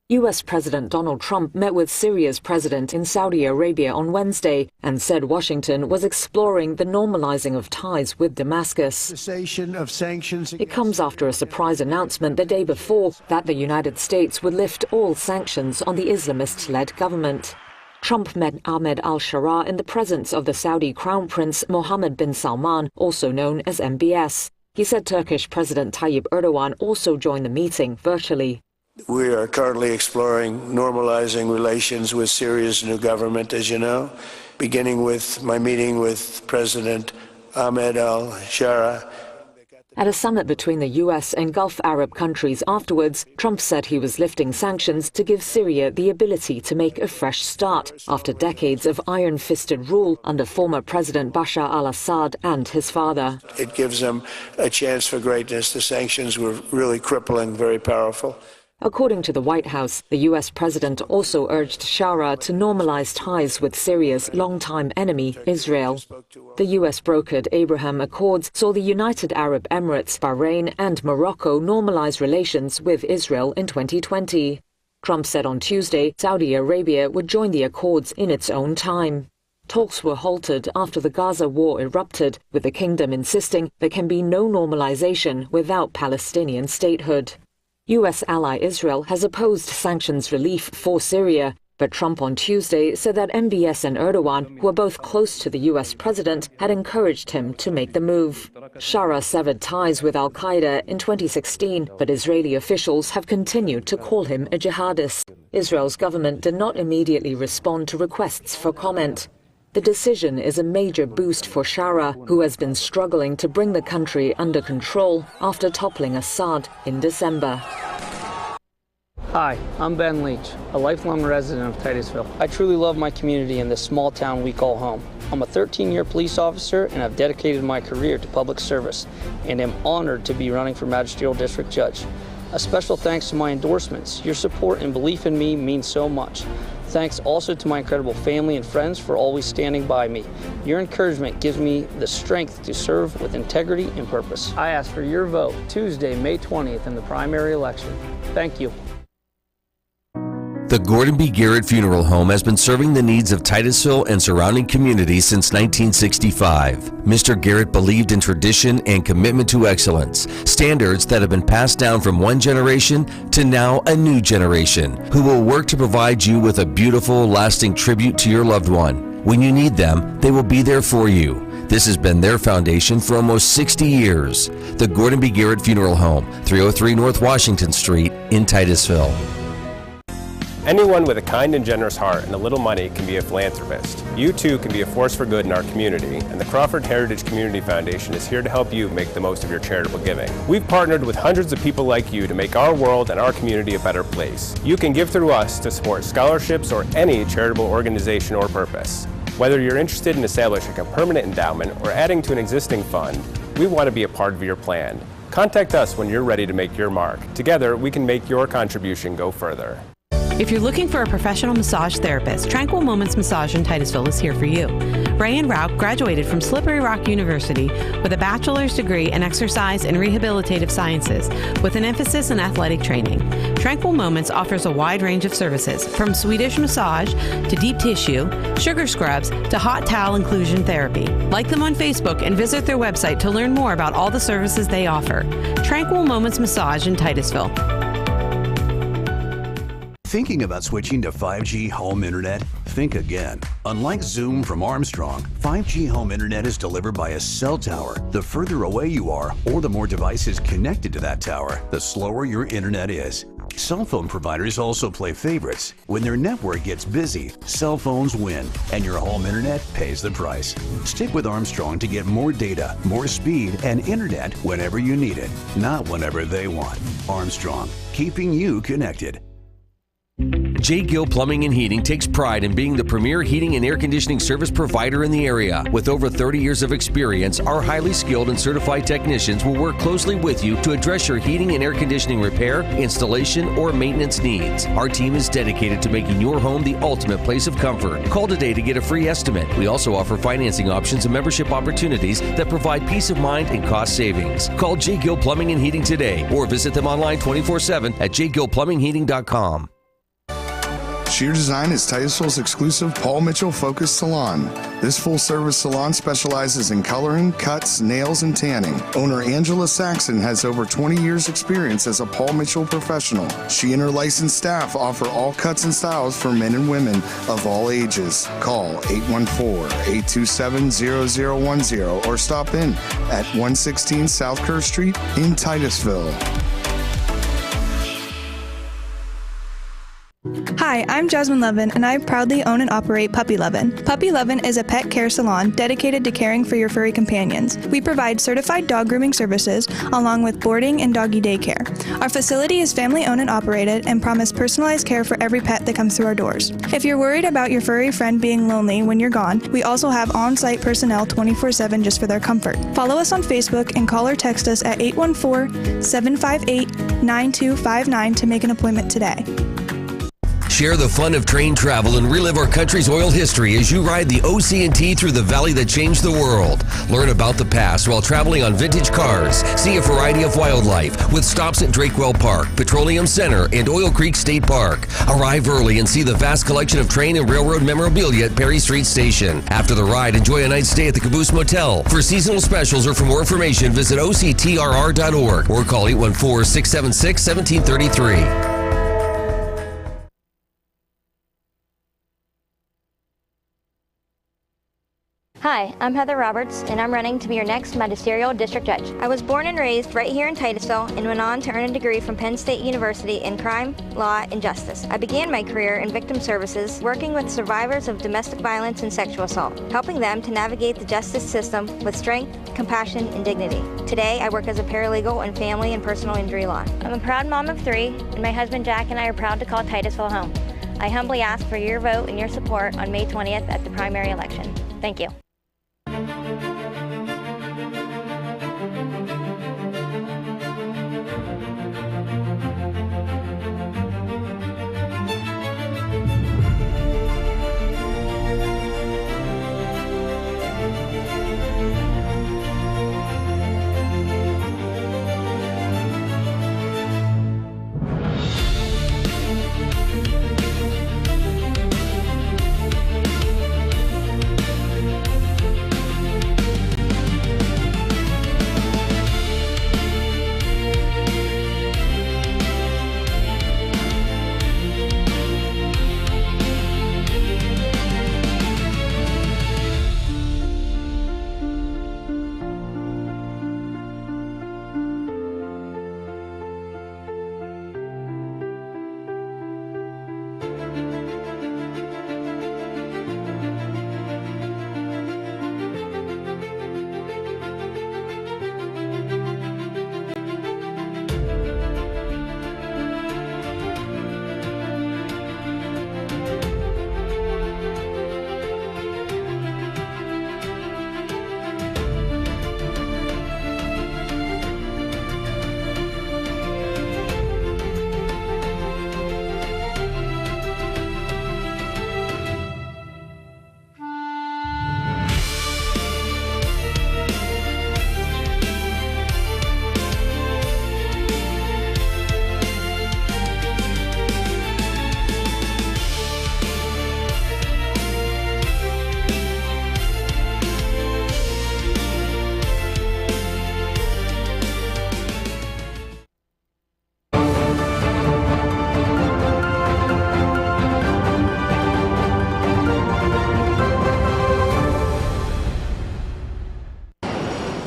U.S. President Donald Trump met with Syria's president in Saudi Arabia on Wednesday and said Washington was exploring the normalizing of ties with Damascus. Cessation of sanctions. It comes after a surprise announcement the day before that the United States would lift all sanctions on the Islamist-led government. Trump met Ahmed al-Sharaa in the presence of the Saudi Crown Prince Mohammed bin Salman, also known as MBS. He said Turkish President Tayyip Erdogan also joined the meeting virtually. We are currently exploring normalizing relations with Syria's new government, as you know, beginning with my meeting with President Ahmed al-Sharaa. At a summit between the U.S. and Gulf Arab countries afterwards, Trump said he was lifting sanctions to give Syria the ability to make a fresh start after decades of iron-fisted rule under former President Bashar al-Assad and his father. It gives them a chance for greatness. The sanctions were really crippling, very powerful. According to the White House, the U.S. president also urged Sharaa to normalize ties with Syria's longtime enemy, Israel. The U.S.-brokered Abraham Accords saw the United Arab Emirates, Bahrain and Morocco normalize relations with Israel in 2020. Trump said on Tuesday Saudi Arabia would join the accords in its own time. Talks were halted after the Gaza war erupted, with the kingdom insisting there can be no normalization without Palestinian statehood. U.S. ally Israel has opposed sanctions relief for Syria, but Trump on Tuesday said that MBS and Erdogan, who are both close to the U.S. president, had encouraged him to make the move. Sharaa severed ties with al-Qaeda in 2016, but Israeli officials have continued to call him a jihadist. Israel's government did not immediately respond to requests for comment. The decision is a major boost for Sharaa, who has been struggling to bring the country under control after toppling Assad in December. Hi, I'm Ben Leach, a lifelong resident of Titusville. I truly love my community and this small town we call home. I'm a 13-year police officer and I've dedicated my career to public service and am honored to be running for magisterial district judge. A special thanks to my endorsements. Your support and belief in me means so much. Thanks also to my incredible family and friends for always standing by me. Your encouragement gives me the strength to serve with integrity and purpose. I ask for your vote Tuesday, May 20th in the primary election. Thank you. The Gordon B. Garrett Funeral Home has been serving the needs of Titusville and surrounding communities since 1965. Mr. Garrett believed in tradition and commitment to excellence, standards that have been passed down from one generation to now a new generation, who will work to provide you with a beautiful, lasting tribute to your loved one. When you need them, they will be there for you. This has been their foundation for almost 60 years. The Gordon B. Garrett Funeral Home, 303 North Washington Street in Titusville. Anyone with a kind and generous heart and a little money can be a philanthropist. You too can be a force for good in our community, and the Crawford Heritage Community Foundation is here to help you make the most of your charitable giving. We've partnered with hundreds of people like you to make our world and our community a better place. You can give through us to support scholarships or any charitable organization or purpose. Whether you're interested in establishing a permanent endowment or adding to an existing fund, we want to be a part of your plan. Contact us when you're ready to make your mark. Together, we can make your contribution go further. If you're looking for a professional massage therapist, Tranquil Moments Massage in Titusville is here for you. Rayanne Rauch graduated from Slippery Rock University with a bachelor's degree in exercise and rehabilitative sciences with an emphasis in athletic training. Tranquil Moments offers a wide range of services, from Swedish massage to deep tissue, sugar scrubs to hot towel inclusion therapy. Like them on Facebook and visit their website to learn more about all the services they offer. Tranquil Moments Massage in Titusville. Thinking about switching to 5G home internet? Think again. Unlike Zoom from Armstrong, 5G home internet is delivered by a cell tower. The further away you are, or the more devices connected to that tower, the slower your internet is. Cell phone providers also play favorites. When their network gets busy, cell phones win, and your home internet pays the price. Stick with Armstrong to get more data, more speed, and internet whenever you need it, not whenever they want. Armstrong, keeping you connected. J. Gill Plumbing and Heating takes pride in being the premier heating and air conditioning service provider in the area. With over 30 years of experience, our highly skilled and certified technicians will work closely with you to address your heating and air conditioning repair, installation, or maintenance needs. Our team is dedicated to making your home the ultimate place of comfort. Call today to get a free estimate. We also offer financing options and membership opportunities that provide peace of mind and cost savings. Call J. Gill Plumbing and Heating today or visit them online 24/7 at jgillplumbingheating.com. Sheer Design is Titusville's exclusive Paul Mitchell-focused salon. This full-service salon specializes in coloring, cuts, nails, and tanning. Owner Angela Saxon has over 20 years' experience as a Paul Mitchell professional. She and her licensed staff offer all cuts and styles for men and women of all ages. Call 814-827-0010 or stop in at 116 South Kerr Street in Titusville. Hi, I'm Jasmine Levin, and I proudly own and operate Puppy Lovin'. Puppy Lovin' is a pet care salon dedicated to caring for your furry companions. We provide certified dog grooming services along with boarding and doggy daycare. Our facility is family-owned and operated and promise personalized care for every pet that comes through our doors. If you're worried about your furry friend being lonely when you're gone, we also have on-site personnel 24/7 just for their comfort. Follow us on Facebook and call or text us at 814-758-9259 to make an appointment today. Share the fun of train travel and relive our country's oil history as you ride the OC&T through the valley that changed the world. Learn about the past while traveling on vintage cars. See a variety of wildlife with stops at Drakewell Park, Petroleum Center, and Oil Creek State Park. Arrive early and see the vast collection of train and railroad memorabilia at Perry Street Station. After the ride, enjoy a night's stay at the Caboose Motel. For seasonal specials or for more information, visit octrr.org or call 814-676-1733. Hi, I'm Heather Roberts, and I'm running to be your next magisterial district judge. I was born and raised right here in Titusville and went on to earn a degree from Penn State University in crime, law, and justice. I began my career in victim services, working with survivors of domestic violence and sexual assault, helping them to navigate the justice system with strength, compassion, and dignity. Today, I work as a paralegal in family and personal injury law. I'm a proud mom of 3, and my husband Jack and I are proud to call Titusville home. I humbly ask for your vote and your support on May 20th at the primary election. Thank you.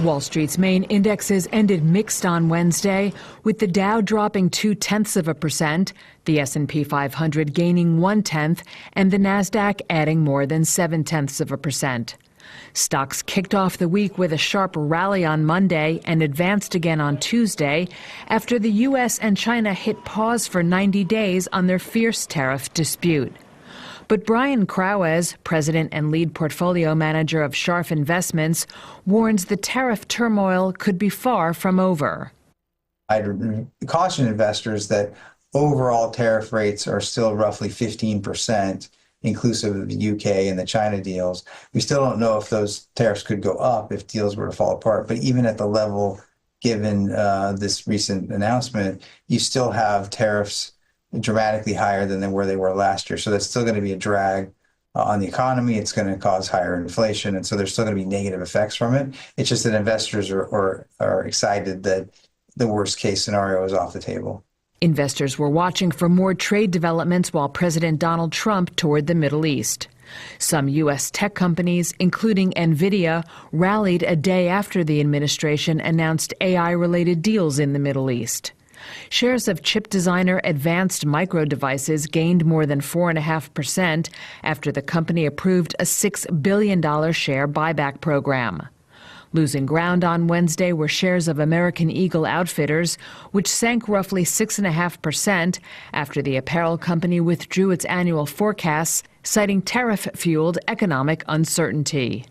Wall Street's main indexes ended mixed on Wednesday, with the Dow dropping 0.2%, the S&P 500 gaining 0.1%, and the Nasdaq adding more than 0.7%. Stocks kicked off the week with a sharp rally on Monday and advanced again on Tuesday after the U.S. and China hit pause for 90 days on their fierce tariff dispute. But Brian Crowes, president and lead portfolio manager of Scharf Investments, warns the tariff turmoil could be far from over. I'd caution investors that overall tariff rates are still roughly 15%, inclusive of the UK and the China deals. We still don't know if those tariffs could go up if deals were to fall apart. But even at the level given this recent announcement, you still have tariffs dramatically higher than where they were last year. So that's still going to be a drag on the economy. It's going to cause higher inflation. And so there's still going to be negative effects from it. It's just that investors are excited that the worst case scenario is off the table. Investors were watching for more trade developments while President Donald Trump toured the Middle East. Some U.S. tech companies, including NVIDIA, rallied a day after the administration announced AI-related deals in the Middle East. Shares of chip designer Advanced Micro Devices gained more than 4.5% after the company approved a $6 billion share buyback program. Losing ground on Wednesday were shares of American Eagle Outfitters, which sank roughly 6.5% after the apparel company withdrew its annual forecasts, citing tariff-fueled economic uncertainty.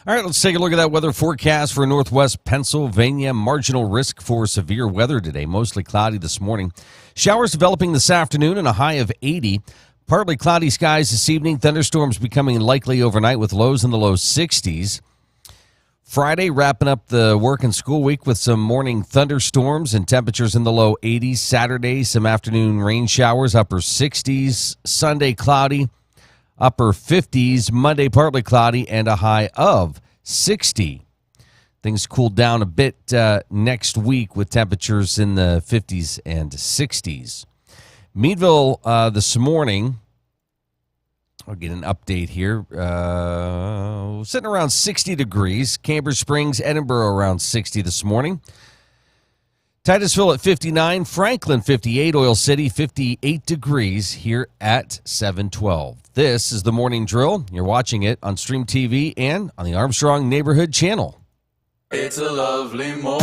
All right, let's take a look at that weather forecast for Northwest Pennsylvania. Marginal risk for severe weather today. Mostly cloudy this morning. Showers developing this afternoon and a high of 80. Partly cloudy skies this evening. Thunderstorms becoming likely overnight with lows in the low 60s. Friday, wrapping up the work and school week with some morning thunderstorms and temperatures in the low 80s. Saturday, some afternoon rain showers, upper 60s. Sunday, cloudy. Upper 50s, Monday partly cloudy, and a high of 60. Things cool down a bit next week with temperatures in the 50s and 60s. Meadville this morning, I'll get an update here, sitting around 60 degrees. Cambridge Springs, Edinburgh around 60 this morning. Titusville at 59, Franklin 58, Oil City 58 degrees here at 712. This is the Morning Drill. You're watching it on Stream TV and on the Armstrong Neighborhood Channel. It's a lovely morning.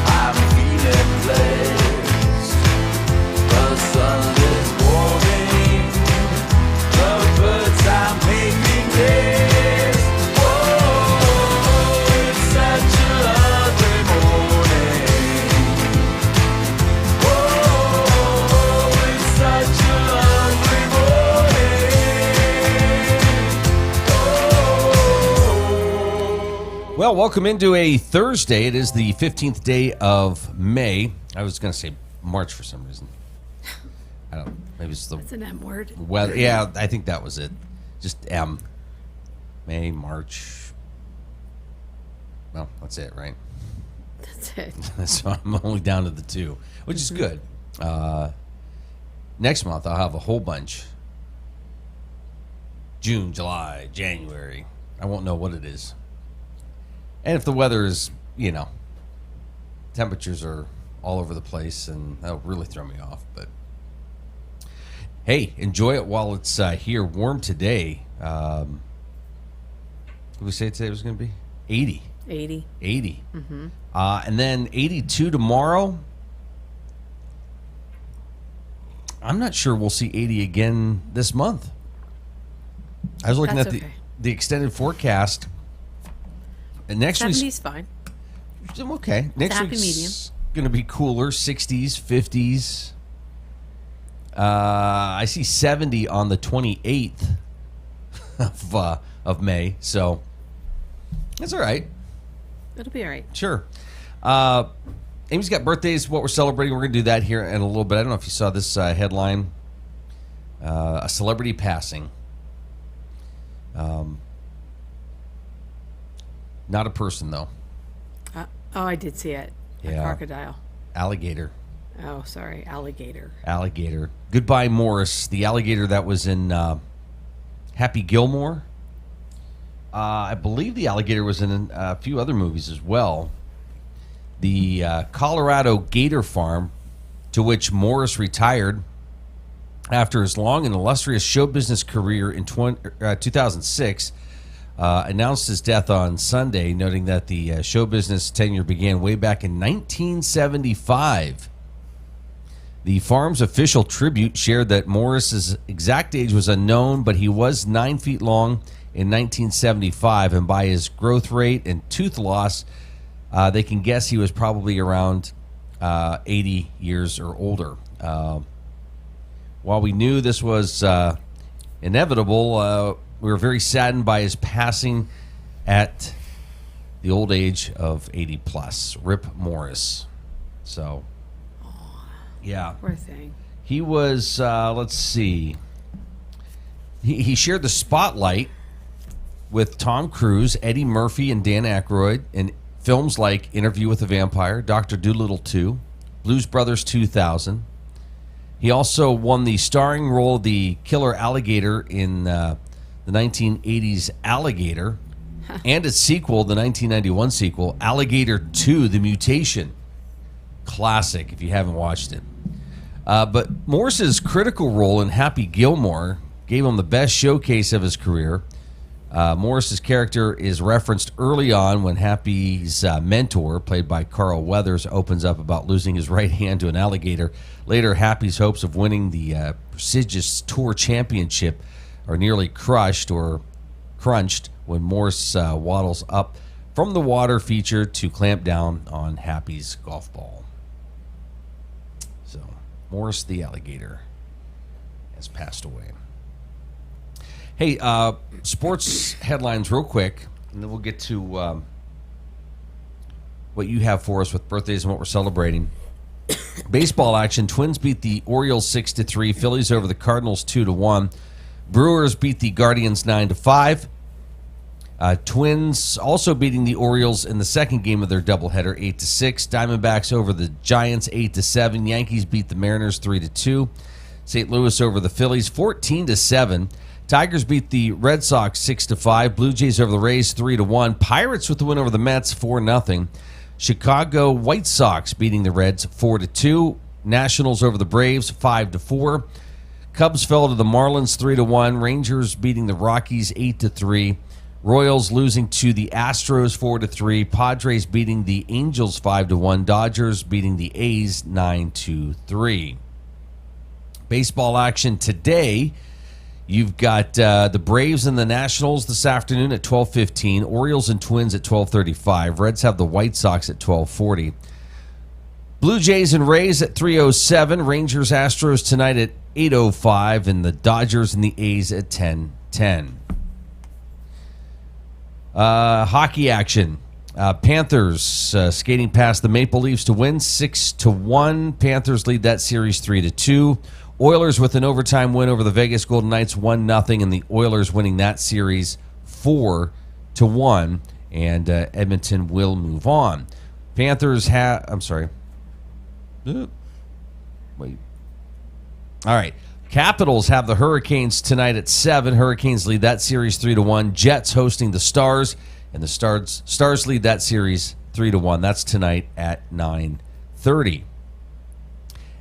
I'm feeling blessed. The sun is warming. The birds are making rest. Oh, it's such a lovely morning. Oh, it's such a lovely morning. Well, welcome into a Thursday. It is the 15th day of May. I was going to say March for some reason. I don't know. Maybe it's the... That's an M word. Well, yeah, I think that was it. Just M. May, March. Well, that's it, right? That's it. So I'm only down to the two, which is good. Next month, I'll have a whole bunch. June, July, January. I won't know what it is. And if the weather is, temperatures are all over the place, and that'll really throw me off. But hey, enjoy it while it's here. Warm today. What did we say today was going to be? 80. 80. 80. Mm-hmm. And then 82 tomorrow. I'm not sure we'll see 80 again this month. I was looking That's at the extended forecast. And next week's 70's fine. Okay. Next week's going to be cooler, 60s, 50s. I see 70 on the 28th of May, so that's all right. It'll be all right. Sure. Amy's got birthdays, what we're celebrating. We're going to do that here in a little bit. I don't know if you saw this headline. A celebrity passing. Not a person, though. I did see it. A crocodile. Alligator. Oh, sorry. Alligator. Alligator. Goodbye, Morris. The alligator that was in Happy Gilmore. I believe the alligator was in a few other movies as well. The Colorado Gator Farm, to which Morris retired after his long and illustrious show business career in 2006, announced his death on Sunday, noting that the show business tenure began way back in 1975. The farm's official tribute shared that Morris's exact age was unknown, but he was 9 feet long in 1975, and by his growth rate and tooth loss, they can guess he was probably around 80 years or older. While we knew this was inevitable. We were very saddened by his passing at the old age of 80 plus. Rip Morris. So, yeah. Poor thing. He was, let's see. He shared the spotlight with Tom Cruise, Eddie Murphy, and Dan Aykroyd in films like Interview with a Vampire, Dr. Dolittle 2, Blues Brothers 2000. He also won the starring role of the killer alligator in the 1980s Alligator, and its sequel, the 1991 sequel, Alligator 2, The Mutation. Classic, if you haven't watched it. But Morris's critical role in Happy Gilmore gave him the best showcase of his career. Morris's character is referenced early on when Happy's mentor, played by Carl Weathers, opens up about losing his right hand to an alligator. Later, Happy's hopes of winning the prestigious tour championship are nearly crunched when Morris waddles up from the water feature to clamp down on Happy's golf ball. So, Morris the alligator has passed away. Hey, sports headlines real quick, and then we'll get to what you have for us with birthdays and what we're celebrating. Baseball action. Twins beat the Orioles 6-3. Phillies over the Cardinals 2-1. Brewers beat the Guardians 9-5. Twins also beating the Orioles in the second game of their doubleheader 8-6. Diamondbacks over the Giants 8-7. Yankees beat the Mariners 3-2. St. Louis over the Phillies 14-7. Tigers beat the Red Sox 6-5. Blue Jays over the Rays 3-1. Pirates with the win over the Mets 4-0. Chicago White Sox beating the Reds 4-2. Nationals over the Braves 5-4. Cubs fell to the Marlins 3-1. Rangers beating the Rockies 8-3. Royals losing to the Astros 4-3. Padres beating the Angels 5-1. Dodgers beating the A's 9-3. Baseball action today. You've got the Braves and the Nationals this afternoon at 12:15. Orioles and Twins at 12:35. Reds have the White Sox at 12:40. Blue Jays and Rays at 3:07. Rangers Astros tonight at 8:05. And the Dodgers and the A's at 10:10. Hockey action. Panthers skating past the Maple Leafs to win 6-1. Panthers lead that series 3-2. Oilers with an overtime win over the Vegas Golden Knights 1-0, and the Oilers winning that series 4-1, and Edmonton will move on. Panthers have... I'm sorry. Wait. All right. Capitals have the Hurricanes tonight at 7. Hurricanes lead that series 3-1. Jets hosting the Stars, and the Stars lead that series 3-1. That's tonight at 9:30.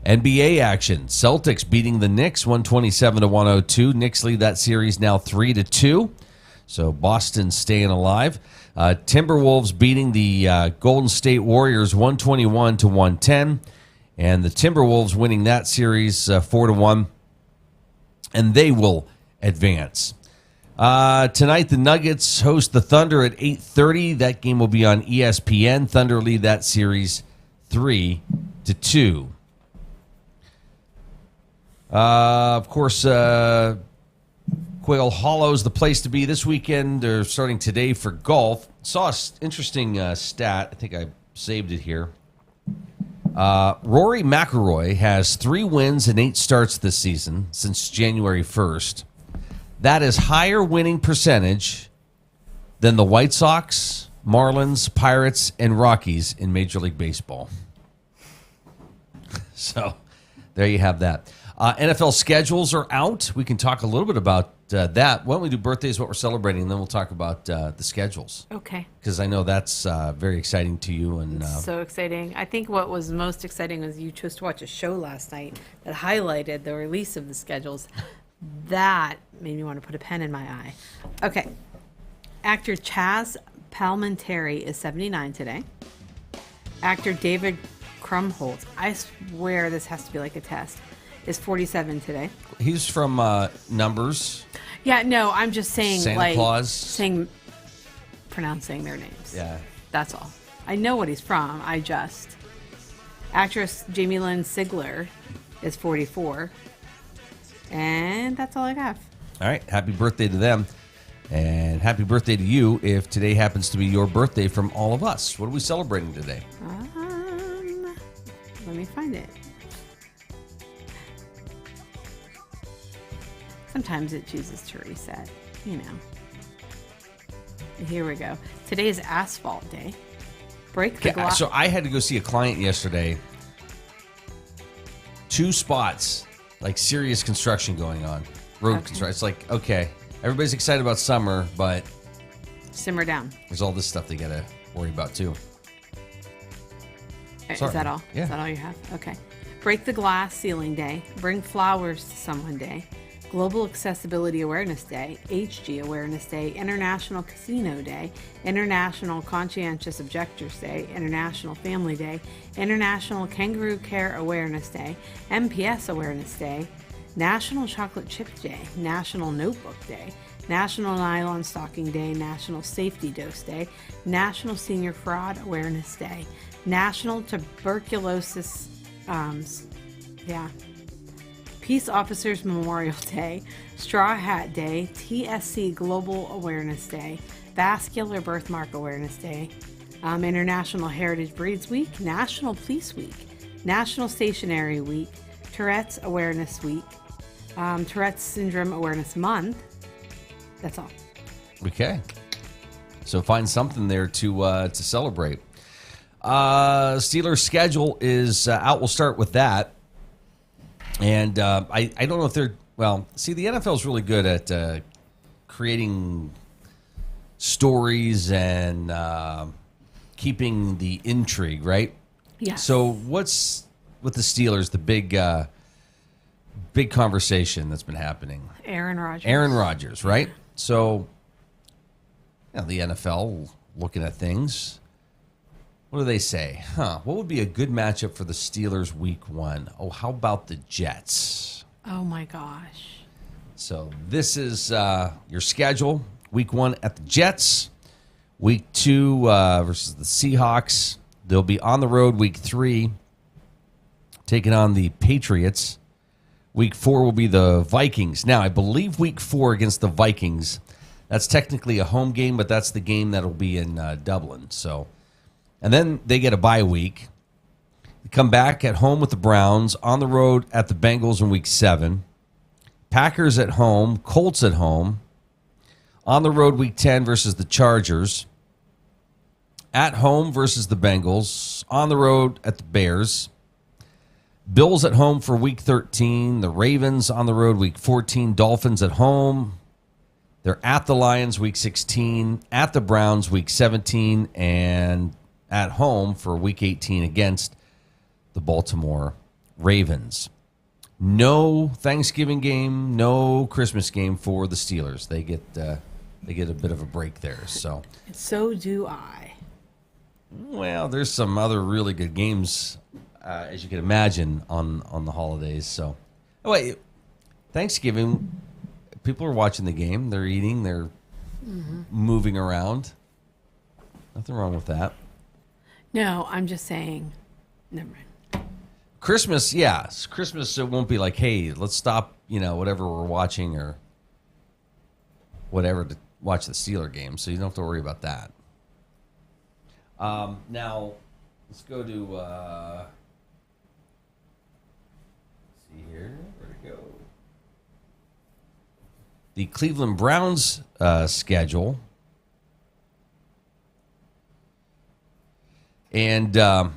NBA action. Celtics beating the Knicks 127-102. Knicks lead that series now 3-2. So Boston staying alive. Timberwolves beating the Golden State Warriors 121-110. And the Timberwolves winning that series 4-1. And they will advance. Tonight the Nuggets host the Thunder at 8:30. That game will be on ESPN. Thunder lead that series 3-2. Of course, Quail Hollow is the place to be this weekend. They're starting today for golf. Saw an interesting stat. I think I saved it here. Rory McIlroy has 3 wins and 8 starts this season since January 1st. That is higher winning percentage than the White Sox, Marlins, Pirates, and Rockies in Major League Baseball. So there you have that. NFL schedules are out. We can talk a little bit about that. Why don't we do birthdays, what we're celebrating, and then we'll talk about the schedules. Okay. Because I know that's very exciting to you. And so exciting. I think what was most exciting was you chose to watch a show last night that highlighted the release of the schedules. That made me want to put a pen in my eye. Okay. Actor Chaz Palminteri is 79 today. Actor David Krumholtz, I swear this has to be like a test, is 47 today. He's from Numbers. Yeah, no, I'm just saying, Santa Claus. Pronouncing their names. Yeah. That's all. I know what he's from. Actress Jamie Lynn Sigler is 44. And that's all I have. All right. Happy birthday to them. And happy birthday to you if today happens to be your birthday from all of us. What are we celebrating today? Let me find it. Sometimes it chooses to reset, you know. Here we go. Today is Asphalt Day. Break the glass. So I had to go see a client yesterday. 2 spots, like serious construction going on. Road construction. It's like, okay, everybody's excited about summer, but simmer down. There's all this stuff they got to worry about too. Is that all? Yeah. Is that all you have? Okay. Break the Glass Ceiling Day. Bring Flowers to Someone Day. Global Accessibility Awareness Day. HG Awareness Day. International Casino Day. International Conscientious Objectors Day. International Family Day. International Kangaroo Care Awareness Day. MPS Awareness Day. National Chocolate Chip Day. National Notebook Day. National Nylon Stocking Day. National Safety Dose Day. National Senior Fraud Awareness Day. National Tuberculosis, Peace Officers Memorial Day, Straw Hat Day, TSC Global Awareness Day, Vascular Birthmark Awareness Day, International Heritage Breeds Week, National Police Week, National Stationery Week, Tourette's Awareness Week, Tourette's Syndrome Awareness Month. That's all. Okay. So find something there to celebrate. Steelers' schedule is out. We'll start with that. And I don't know if they're... Well, see, the NFL is really good at creating stories and keeping the intrigue, right? Yeah. So what's with the Steelers, the big conversation that's been happening? Aaron Rodgers. Aaron Rodgers, right? So the NFL looking at things. What do they say? What would be a good matchup for the Steelers week 1? Oh, how about the Jets? Oh, my gosh. So this is your schedule. Week 1 at the Jets. Week 2 versus the Seahawks. They'll be on the road week 3, taking on the Patriots. Week 4 will be the Vikings. Now, I believe week 4 against the Vikings, that's technically a home game, but that's the game that'll be in Dublin. So... And then they get a bye week. They come back at home with the Browns, on the road at the Bengals in week 7. Packers at home, Colts at home. On the road week 10 versus the Chargers. At home versus the Bengals. On the road at the Bears. Bills at home for week 13. The Ravens on the road week 14. Dolphins at home. They're at the Lions week 16. At the Browns week 17. And... at home for week 18 against the Baltimore Ravens. No Thanksgiving game, no Christmas game for the Steelers. They get a bit of a break there. So do I. Well, there's some other really good games, as you can imagine, on the holidays. So, wait, Thanksgiving, people are watching the game. They're eating. They're moving around. Nothing wrong with that. No, I'm just saying, never mind. Christmas, yes. Christmas, it won't be like, hey, let's stop, whatever we're watching or whatever to watch the Steeler game. So you don't have to worry about that. Now, let's go to, see here. Where'd it go? The Cleveland Browns schedule. And, all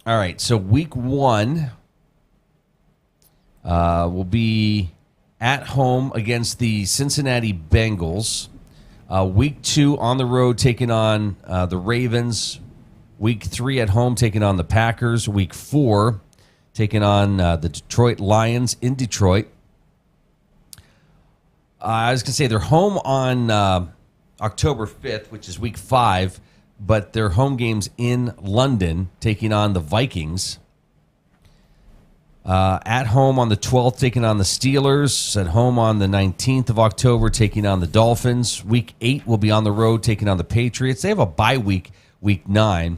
right, so week 1 will be at home against the Cincinnati Bengals. Week 2 on the road taking on the Ravens. Week 3 at home taking on the Packers. Week 4 taking on the Detroit Lions in Detroit. I was going to say they're home on... October 5th, which is week 5, but their home games in London, taking on the Vikings. At home on the 12th, taking on the Steelers. At home on the 19th of October, taking on the Dolphins. Week 8 will be on the road, taking on the Patriots. They have a bye week, week 9.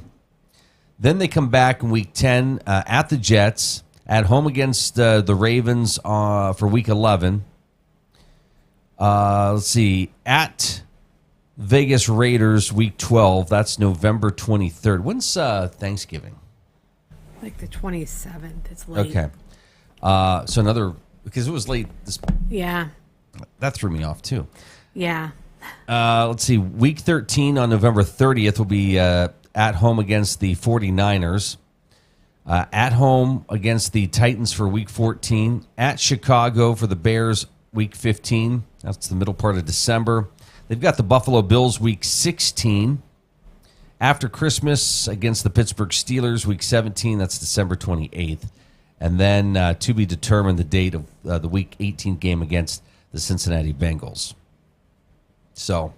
Then they come back in week 10 at the Jets, At home against the Ravens for Week 11. Let's see. At Vegas Raiders Week 12. That's November 23rd. When's Thanksgiving? Like the 27th. It's late. Okay. So another, because it was late. Yeah. That threw me off too. Yeah. Let's see. Week 13 on November 30th will be at home against the 49ers. At home against the Titans for Week 14. At Chicago for the Bears Week 15. That's the middle part of December. They've got the Buffalo Bills Week 16. After Christmas against the Pittsburgh Steelers Week 17. That's December 28th. And then to be determined the date of the Week 18 game against the Cincinnati Bengals. So,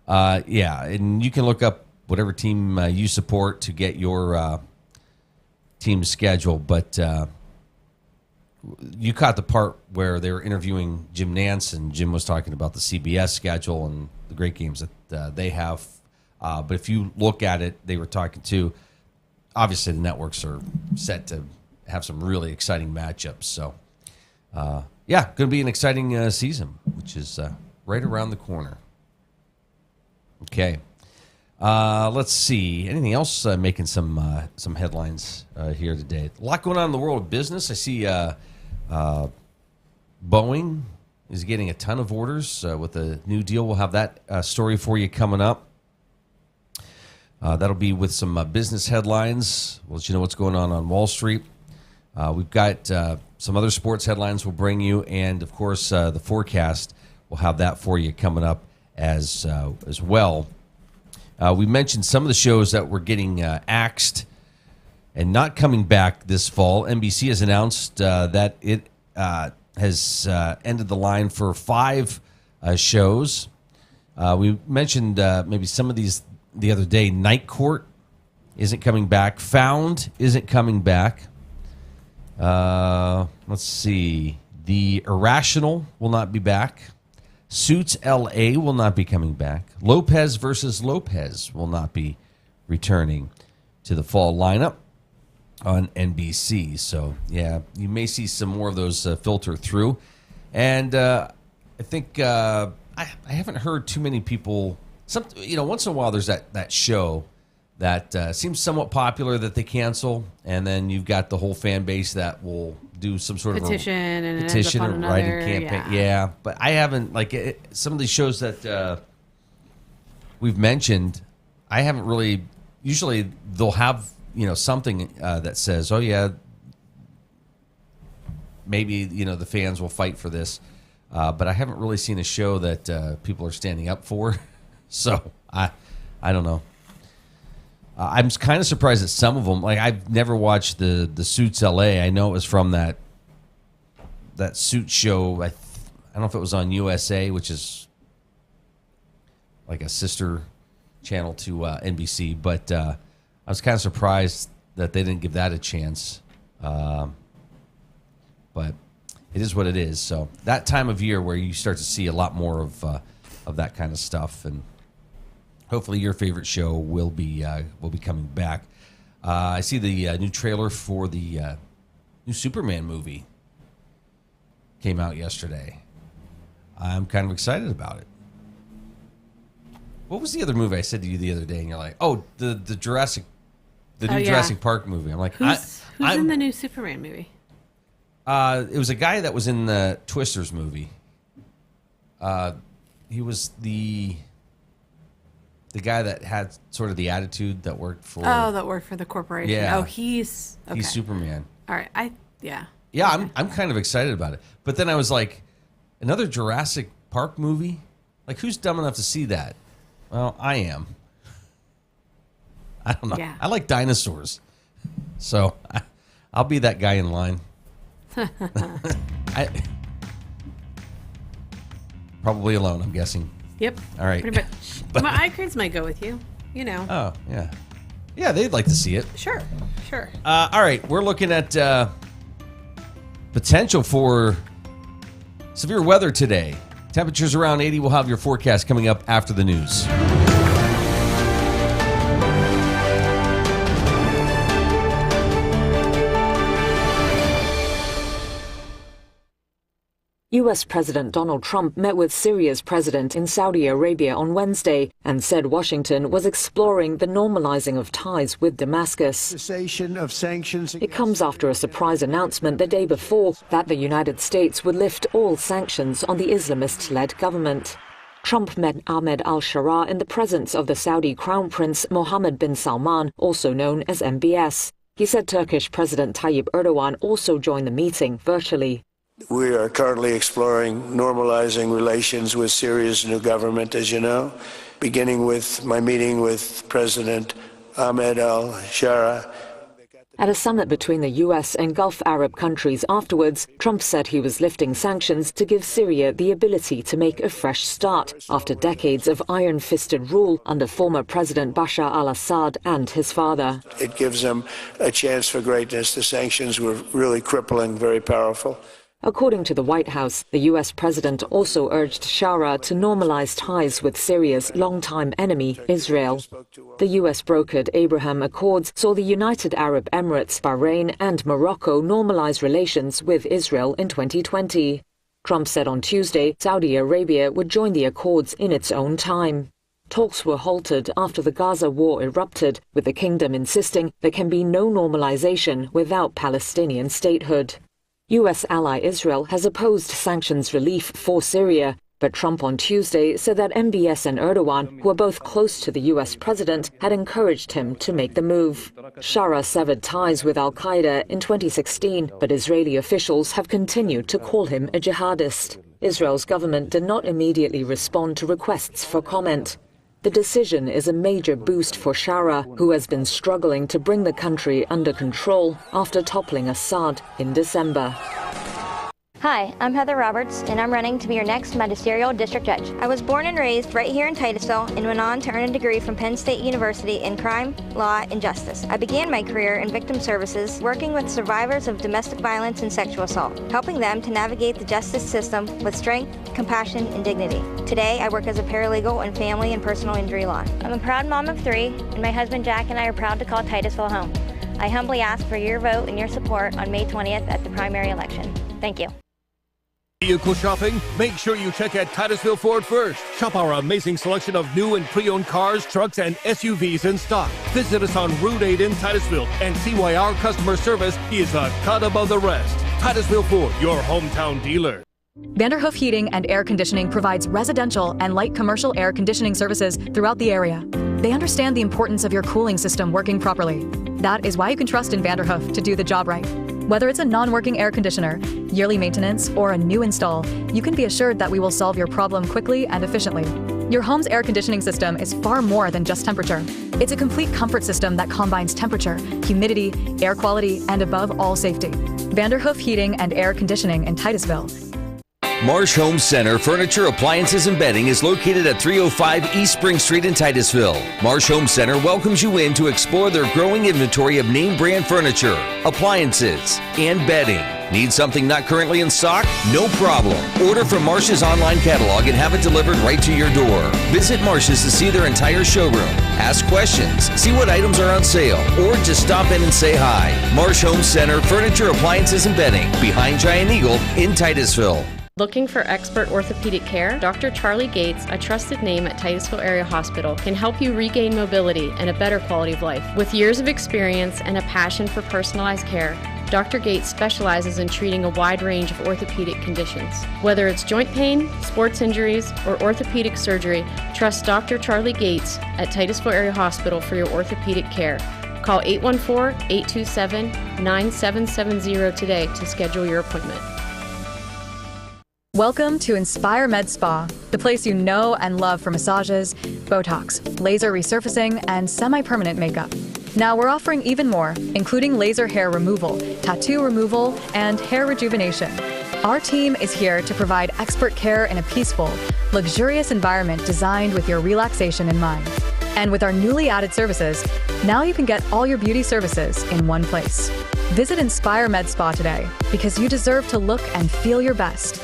yeah, and you can look up whatever team you support to get your team's schedule. But you caught the part where they were interviewing Jim Nance, and Jim was talking about the CBS schedule and the great games that they have. But if you look at it, they were talking to, obviously the networks are set to have some really exciting matchups. So, yeah, going to be an exciting season, which is right around the corner. Okay. Let's see. Anything else making some headlines here today? A lot going on in the world of business. I see Boeing is getting a ton of orders with a new deal. We'll have that story for you coming up. That'll be with some business headlines. We'll let you know what's going on Wall Street. We've got some other sports headlines we'll bring you, and of course the forecast. We'll have that for you coming up as well. We mentioned some of the shows that were getting axed and not coming back this fall. NBC has announced that it has ended the line for 5 shows. We mentioned maybe some of these the other day. Night Court isn't coming back. Found isn't coming back. Let's see. The Irrational will not be back. Suits LA will not be coming back. Lopez versus Lopez will not be returning to the fall lineup on NBC. So, yeah, you may see some more of those filter through. And I think I haven't heard too many people. Once in a while there's that show that seems somewhat popular that they cancel, and then you've got the whole fan base that will do some sort of petition or writing campaign. Yeah, but I haven't some of these shows that we've mentioned. I haven't really. Usually they'll have something that says, "Oh yeah, maybe the fans will fight for this," but I haven't really seen a show that people are standing up for. So I don't know. I'm kind of surprised at some of them. Like, I've never watched the Suits LA. I know it was from that Suits show. I don't know if it was on USA, which is like a sister channel to NBC. But I was kind of surprised that they didn't give that a chance. But it is what it is. So that time of year where you start to see a lot more of that kind of stuff, and hopefully your favorite show will be coming back. I see the new trailer for the new Superman movie came out yesterday. I'm kind of excited about it. What was the other movie I said to you the other day? And you're like, "Oh, the Jurassic, Jurassic Park movie." I'm like, who's in the new Superman movie? It was a guy that was in the Twisters movie. He was the guy that had sort of the attitude that worked for... Oh, that worked for the corporation. Yeah. Oh, he's... Okay. He's Superman. All right. Yeah. Yeah, okay. I'm kind of excited about it. But then I was like, another Jurassic Park movie? Like, who's dumb enough to see that? Well, I am. I don't know. Yeah. I like dinosaurs. So, I'll be that guy in line. Probably alone, I'm guessing. Yep. All right. Pretty much. My iCards might go with you. Oh, yeah. Yeah, they'd like to see it. Sure. All right. We're looking at potential for severe weather today. Temperatures around 80. We'll have your forecast coming up after the news. U.S. President Donald Trump met with Syria's president in Saudi Arabia on Wednesday and said Washington was exploring the normalizing of ties with Damascus. Cessation of sanctions. It comes after a surprise announcement the day before that the United States would lift all sanctions on the Islamist-led government. Trump met Ahmed al-Sharaa in the presence of the Saudi Crown Prince Mohammed bin Salman, also known as MBS. He said Turkish President Tayyip Erdogan also joined the meeting virtually. We are currently exploring normalizing relations with Syria's new government, as you know, beginning with my meeting with President Ahmed al-Sharaa. At a summit between the U.S. and Gulf Arab countries afterwards, Trump said he was lifting sanctions to give Syria the ability to make a fresh start after decades of iron-fisted rule under former President Bashar al-Assad and his father. It gives them a chance for greatness. The sanctions were really crippling, very powerful. According to the White House, the U.S. president also urged Sharaa to normalize ties with Syria's longtime enemy, Israel. The U.S. brokered Abraham Accords saw the United Arab Emirates, Bahrain and Morocco normalize relations with Israel in 2020. Trump said on Tuesday Saudi Arabia would join the accords in its own time. Talks were halted after the Gaza war erupted, with the kingdom insisting there can be no normalization without Palestinian statehood. U.S. ally Israel has opposed sanctions relief for Syria, but Trump on Tuesday said that MBS and Erdogan, who are both close to the U.S. president, had encouraged him to make the move. Sharaa severed ties with al-Qaeda in 2016, but Israeli officials have continued to call him a jihadist. Israel's government did not immediately respond to requests for comment. The decision is a major boost for Sharaa, who has been struggling to bring the country under control after toppling Assad in December. Hi, I'm Heather Roberts, and I'm running to be your next magisterial district judge. I was born and raised right here in Titusville and went on to earn a degree from Penn State University in crime, law, and justice. I began my career in victim services, working with survivors of domestic violence and sexual assault, helping them to navigate the justice system with strength, compassion, and dignity. Today, I work as a paralegal in family and personal injury law. I'm a proud mom of 3, and my husband Jack and I are proud to call Titusville home. I humbly ask for your vote and your support on May 20th at the primary election. Thank you. Vehicle shopping? Make sure you check out Titusville Ford first. Shop our amazing selection of new and pre-owned cars, trucks, and SUVs in stock. Visit us on Route 8 in Titusville and see why our customer service is a cut above the rest. Titusville Ford, your hometown dealer. Vanderhoof Heating and Air Conditioning provides residential and light commercial air conditioning services throughout the area. They understand the importance of your cooling system working properly. That is why you can trust in Vanderhoof to do the job right. Whether it's a non-working air conditioner, yearly maintenance, or a new install, you can be assured that we will solve your problem quickly and efficiently. Your home's air conditioning system is far more than just temperature. It's a complete comfort system that combines temperature, humidity, air quality, and above all, safety. Vanderhoof Heating and Air Conditioning in Titusville. Marsh Home Center Furniture, Appliances, and Bedding is located at 305 East Spring Street in Titusville. Marsh Home Center welcomes you in to explore their growing inventory of name brand furniture, appliances, and bedding. Need something not currently in stock? No problem. Order from Marsh's online catalog and have it delivered right to your door. Visit Marsh's to see their entire showroom. Ask questions, see what items are on sale, or just stop in and say hi. Marsh Home Center Furniture, Appliances, and Bedding, behind Giant Eagle in Titusville. Looking for expert orthopedic care? Dr. Charlie Gates, a trusted name at Titusville Area Hospital, can help you regain mobility and a better quality of life. With years of experience and a passion for personalized care, Dr. Gates specializes in treating a wide range of orthopedic conditions. Whether it's joint pain, sports injuries, or orthopedic surgery, trust Dr. Charlie Gates at Titusville Area Hospital for your orthopedic care. Call 814-827-9770 today to schedule your appointment. Welcome to Inspire Med Spa, the place you know and love for massages, Botox, laser resurfacing, and semi-permanent makeup. Now we're offering even more, including laser hair removal, tattoo removal, and hair rejuvenation. Our team is here to provide expert care in a peaceful, luxurious environment designed with your relaxation in mind. And with our newly added services, now you can get all your beauty services in one place. Visit Inspire Med Spa today, because you deserve to look and feel your best.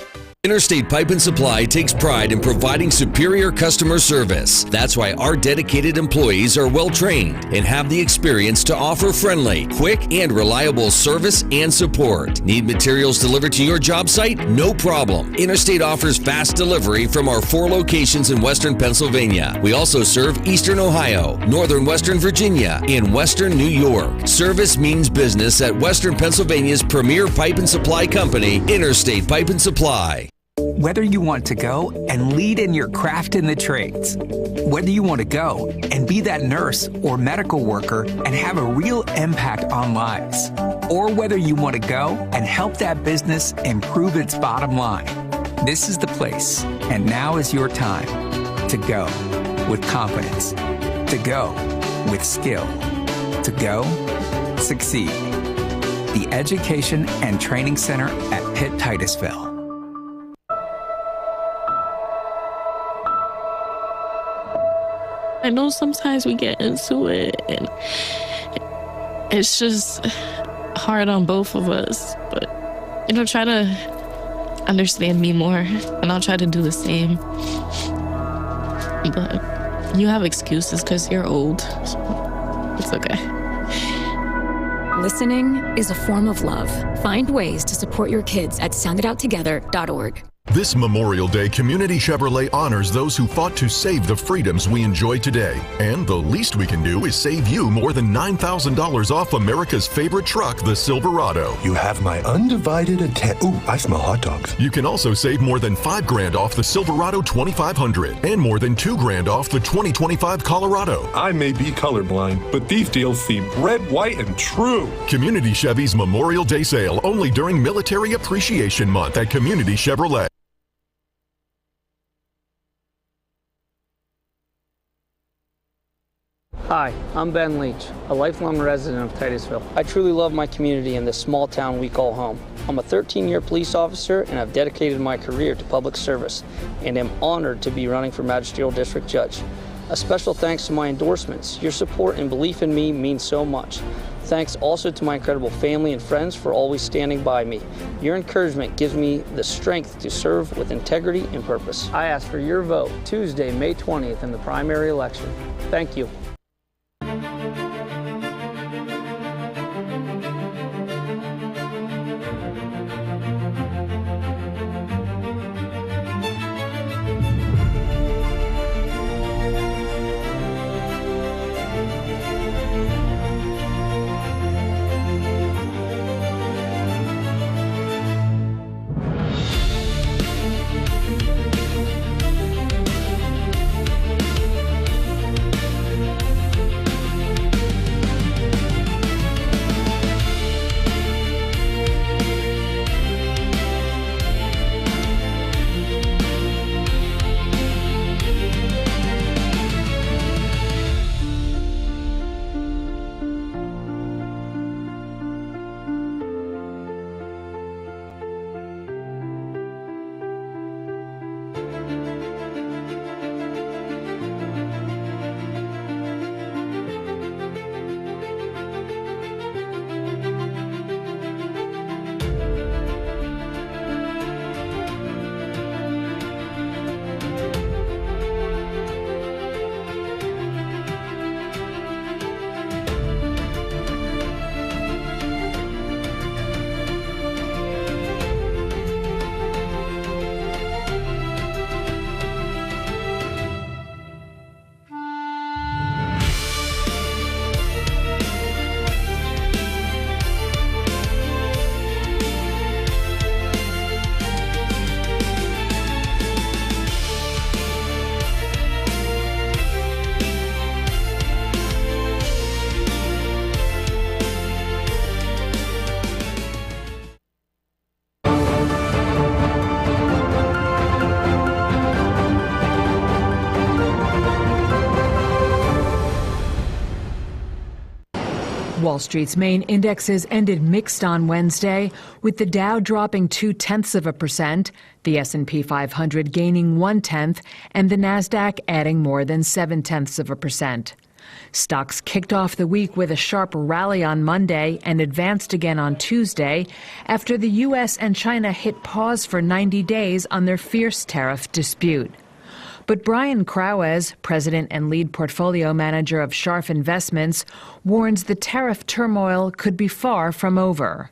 Interstate Pipe and Supply takes pride in providing superior customer service. That's why our dedicated employees are well trained and have the experience to offer friendly, quick, and reliable service and support. Need materials delivered to your job site? No problem. Interstate offers fast delivery from our 4 locations in Western Pennsylvania. We also serve Eastern Ohio, Northern Western Virginia, and Western New York. Service means business at Western Pennsylvania's premier pipe and supply company, Interstate Pipe and Supply. Whether you want to go and lead in your craft in the trades, whether you want to go and be that nurse or medical worker and have a real impact on lives, or whether you want to go and help that business improve its bottom line, this is the place, and now is your time to go with confidence, to go with skill, to go succeed. The Education and Training Center at Pitt Titusville. I know sometimes we get into it and it's just hard on both of us, but try to understand me more and I'll try to do the same. But you have excuses because you're old, so it's okay. Listening is a form of love. Find ways to support your kids at sounditouttogether.org. This Memorial Day, Community Chevrolet honors those who fought to save the freedoms we enjoy today. And the least we can do is save you more than $9,000 off America's favorite truck, the Silverado. You have my undivided attention. Ooh, I smell hot dogs. You can also save more than $5,000 off the Silverado 2500 and more than $2,000 off the 2025 Colorado. I may be colorblind, but these deals seem red, white, and true. Community Chevy's Memorial Day sale only during Military Appreciation Month at Community Chevrolet. Hi, I'm Ben Leach, a lifelong resident of Titusville. I truly love my community and this small town we call home. I'm a 13-year police officer and I've dedicated my career to public service and am honored to be running for Magisterial District Judge. A special thanks to my endorsements. Your support and belief in me means so much. Thanks also to my incredible family and friends for always standing by me. Your encouragement gives me the strength to serve with integrity and purpose. I ask for your vote Tuesday, May 20th in the primary election. Thank you. Wall Street's main indexes ended mixed on Wednesday, with the Dow dropping 0.2%, the S&P 500 gaining 0.1%, and the Nasdaq adding more than 0.7%. Stocks kicked off the week with a sharp rally on Monday and advanced again on Tuesday after the U.S. and China hit pause for 90 days on their fierce tariff dispute. But Brian Krauez, president and lead portfolio manager of Scharf Investments, warns the tariff turmoil could be far from over.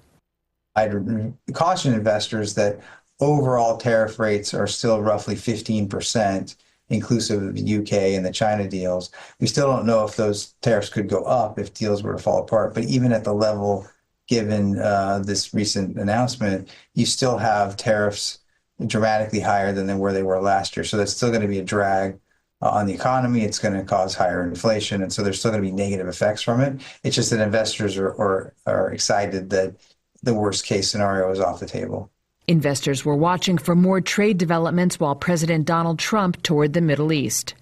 I'd caution investors that overall tariff rates are still roughly 15%, inclusive of the UK and the China deals. We still don't know if those tariffs could go up if deals were to fall apart. But even at the level given this recent announcement, you still have tariffs dramatically higher than where they were last year. So that's still going to be a drag on the economy. It's going to cause higher inflation. And so there's still going to be negative effects from it. It's just that investors are excited that the worst case scenario is off the table. Investors were watching for more trade developments while President Donald Trump toured the Middle East.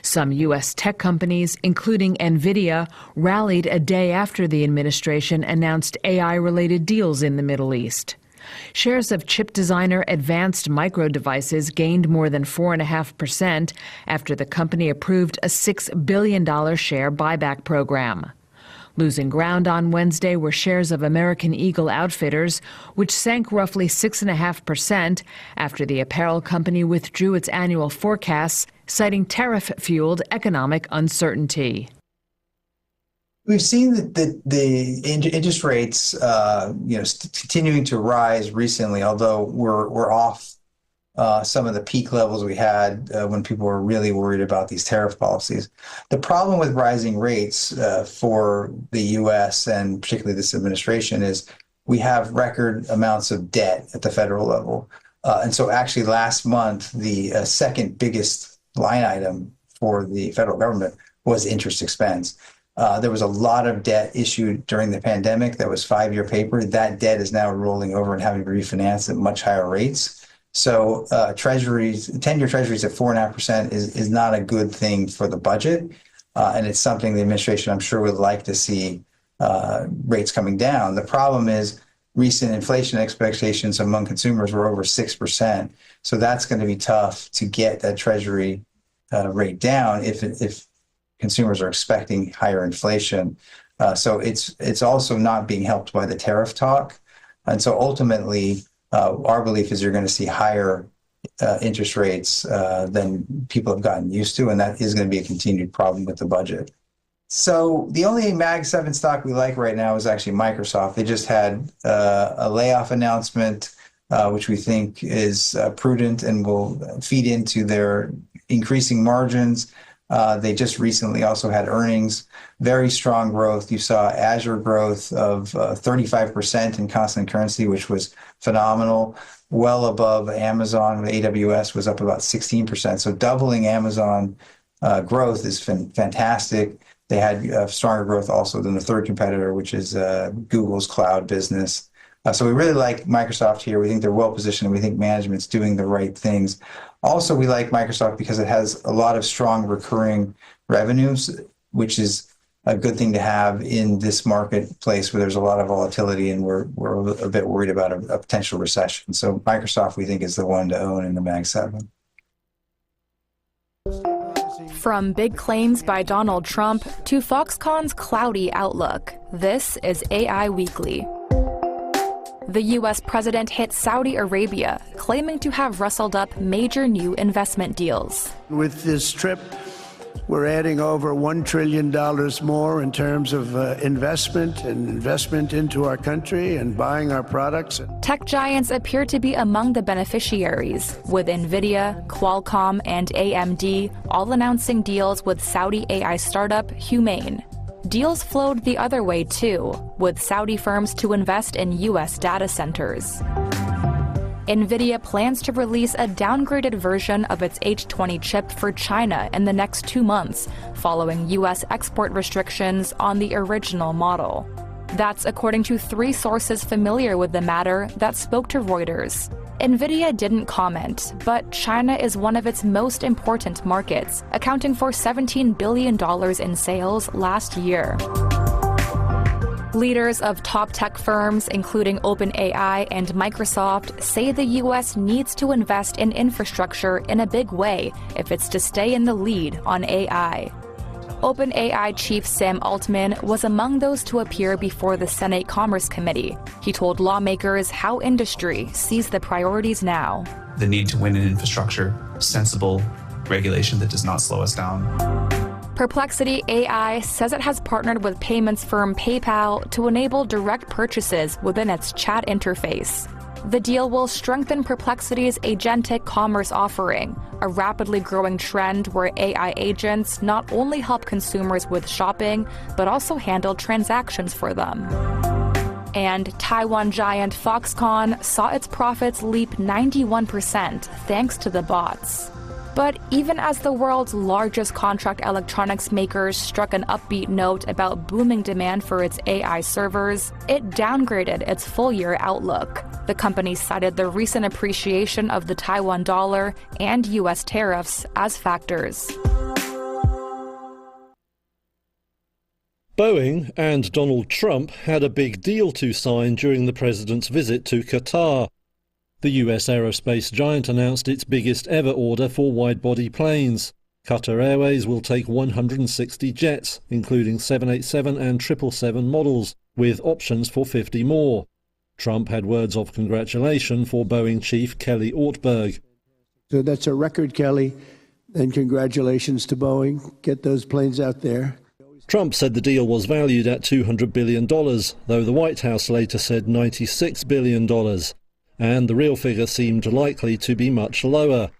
Some U.S. tech companies, including NVIDIA, rallied a day after the administration announced AI-related deals in the Middle East. Shares of chip designer Advanced Micro Devices gained more than 4.5% after the company approved a $6 billion share buyback program. Losing ground on Wednesday were shares of American Eagle Outfitters, which sank roughly 6.5% after the apparel company withdrew its annual forecasts, citing tariff-fueled economic uncertainty. We've seen that the interest rates, continuing to rise recently, although we're off some of the peak levels we had when people were really worried about these tariff policies. The problem with rising rates for the U.S. and particularly this administration is we have record amounts of debt at the federal level. And so actually last month, the second biggest line item for the federal government was interest expense. There was a lot of debt issued during the pandemic that was 5-year paper. That debt is now rolling over and having to refinance at much higher rates. So treasuries, 10-year treasuries at 4.5% is not a good thing for the budget. And it's something the administration, I'm sure, would like to see rates coming down. The problem is recent inflation expectations among consumers were over 6%. So that's going to be tough to get that treasury rate down if consumers are expecting higher inflation. So it's also not being helped by the tariff talk. And so ultimately, our belief is you're going to see higher interest rates than people have gotten used to, and that is going to be a continued problem with the budget. So the only Mag 7 stock we like right now is actually Microsoft. They just had a layoff announcement, which we think is prudent and will feed into their increasing margins. They just recently also had earnings, very strong growth. You saw Azure growth of 35% in constant currency, which was phenomenal, well above Amazon. AWS was up about 16%. So doubling Amazon growth is fantastic. They had stronger growth also than the third competitor, which is Google's cloud business. So we really like Microsoft here. We think they're well positioned. We think management's doing the right things. Also, we like Microsoft because it has a lot of strong recurring revenues, which is a good thing to have in this marketplace where there's a lot of volatility and we're a bit worried about a potential recession. So Microsoft, we think, is the one to own in the Mag 7. From big claims by Donald Trump to Foxconn's cloudy outlook, this is AI Weekly. The U.S. president hit Saudi Arabia, claiming to have rustled up major new investment deals. With this trip, we're adding over $1 trillion more in terms of investment into our country and buying our products. Tech giants appear to be among the beneficiaries, with NVIDIA, Qualcomm, and AMD all announcing deals with Saudi AI startup Humane. Deals flowed the other way, too, with Saudi firms to invest in U.S. data centers. NVIDIA plans to release a downgraded version of its H20 chip for China in the next 2 months, following U.S. export restrictions on the original model. That's according to 3 sources familiar with the matter that spoke to Reuters. NVIDIA didn't comment, but China is one of its most important markets, accounting for $17 billion in sales last year. Leaders of top tech firms, including OpenAI and Microsoft, say the U.S. needs to invest in infrastructure in a big way if it's to stay in the lead on AI. OpenAI chief Sam Altman was among those to appear before the Senate Commerce Committee. He told lawmakers how industry sees the priorities now. The need to win in infrastructure, sensible regulation that does not slow us down. Perplexity AI says it has partnered with payments firm PayPal to enable direct purchases within its chat interface. The deal will strengthen Perplexity's agentic commerce offering, a rapidly growing trend where AI agents not only help consumers with shopping, but also handle transactions for them. And Taiwan giant Foxconn saw its profits leap 91% thanks to the bots. But even as the world's largest contract electronics makers struck an upbeat note about booming demand for its AI servers, it downgraded its full-year outlook. The company cited the recent appreciation of the Taiwan dollar and U.S. tariffs as factors. Boeing and Donald Trump had a big deal to sign during the president's visit to Qatar. The US aerospace giant announced its biggest ever order for wide-body planes. Qatar Airways will take 160 jets, including 787 and 777 models, with options for 50 more. Trump had words of congratulation for Boeing chief Kelly Ortberg. So that's a record, Kelly, and congratulations to Boeing. Get those planes out there. Trump said the deal was valued at $200 billion, though the White House later said $96 billion. And the real figure seemed likely to be much lower.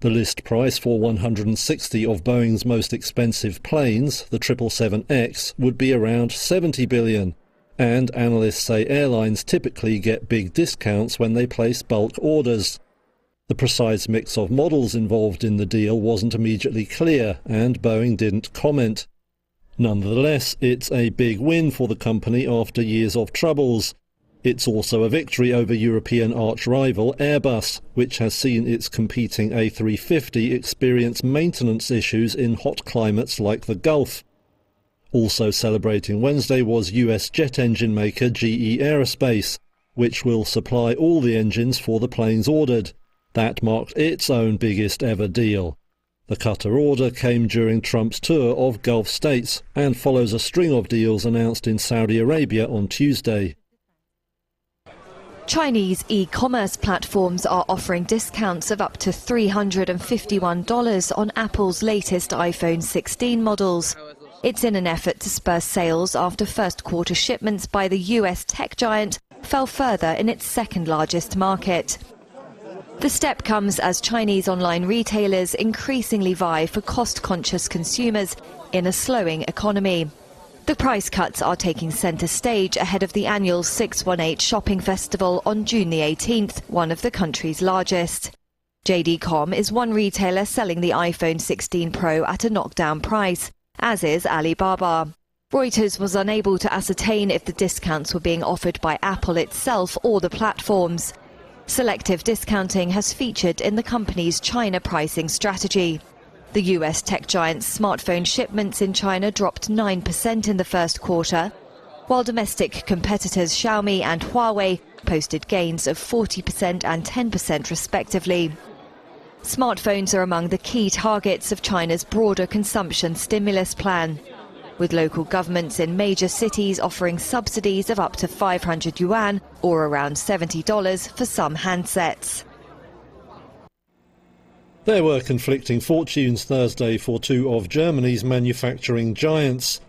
The list price for 160 of Boeing's most expensive planes, the 777X, would be around $70 billion. And analysts say airlines typically get big discounts when they place bulk orders. The precise mix of models involved in the deal wasn't immediately clear, and Boeing didn't comment. Nonetheless, it's a big win for the company after years of troubles. It's also a victory over European arch-rival Airbus, which has seen its competing A350 experience maintenance issues in hot climates like the Gulf. Also celebrating Wednesday was US jet engine maker GE Aerospace, which will supply all the engines for the planes ordered. That marked its own biggest ever deal. The Qatar order came during Trump's tour of Gulf states and follows a string of deals announced in Saudi Arabia on Tuesday. Chinese e-commerce platforms are offering discounts of up to $351 on Apple's latest iPhone 16 models. It's in an effort to spur sales after first quarter shipments by the US tech giant fell further in its second largest market. The step comes as Chinese online retailers increasingly vie for cost-conscious consumers in a slowing economy. The price cuts are taking centre stage ahead of the annual 618 shopping festival on June the 18th, one of the country's largest. JD.com is one retailer selling the iPhone 16 Pro at a knockdown price, as is Alibaba. Reuters was unable to ascertain if the discounts were being offered by Apple itself or the platforms. Selective discounting has featured in the company's China pricing strategy. The US tech giant's smartphone shipments in China dropped 9% in the first quarter, while domestic competitors Xiaomi and Huawei posted gains of 40% and 10% respectively. Smartphones are among the key targets of China's broader consumption stimulus plan, with local governments in major cities offering subsidies of up to 500 yuan, or around $70 for some handsets. There were conflicting fortunes Thursday for two of Germany's manufacturing giants.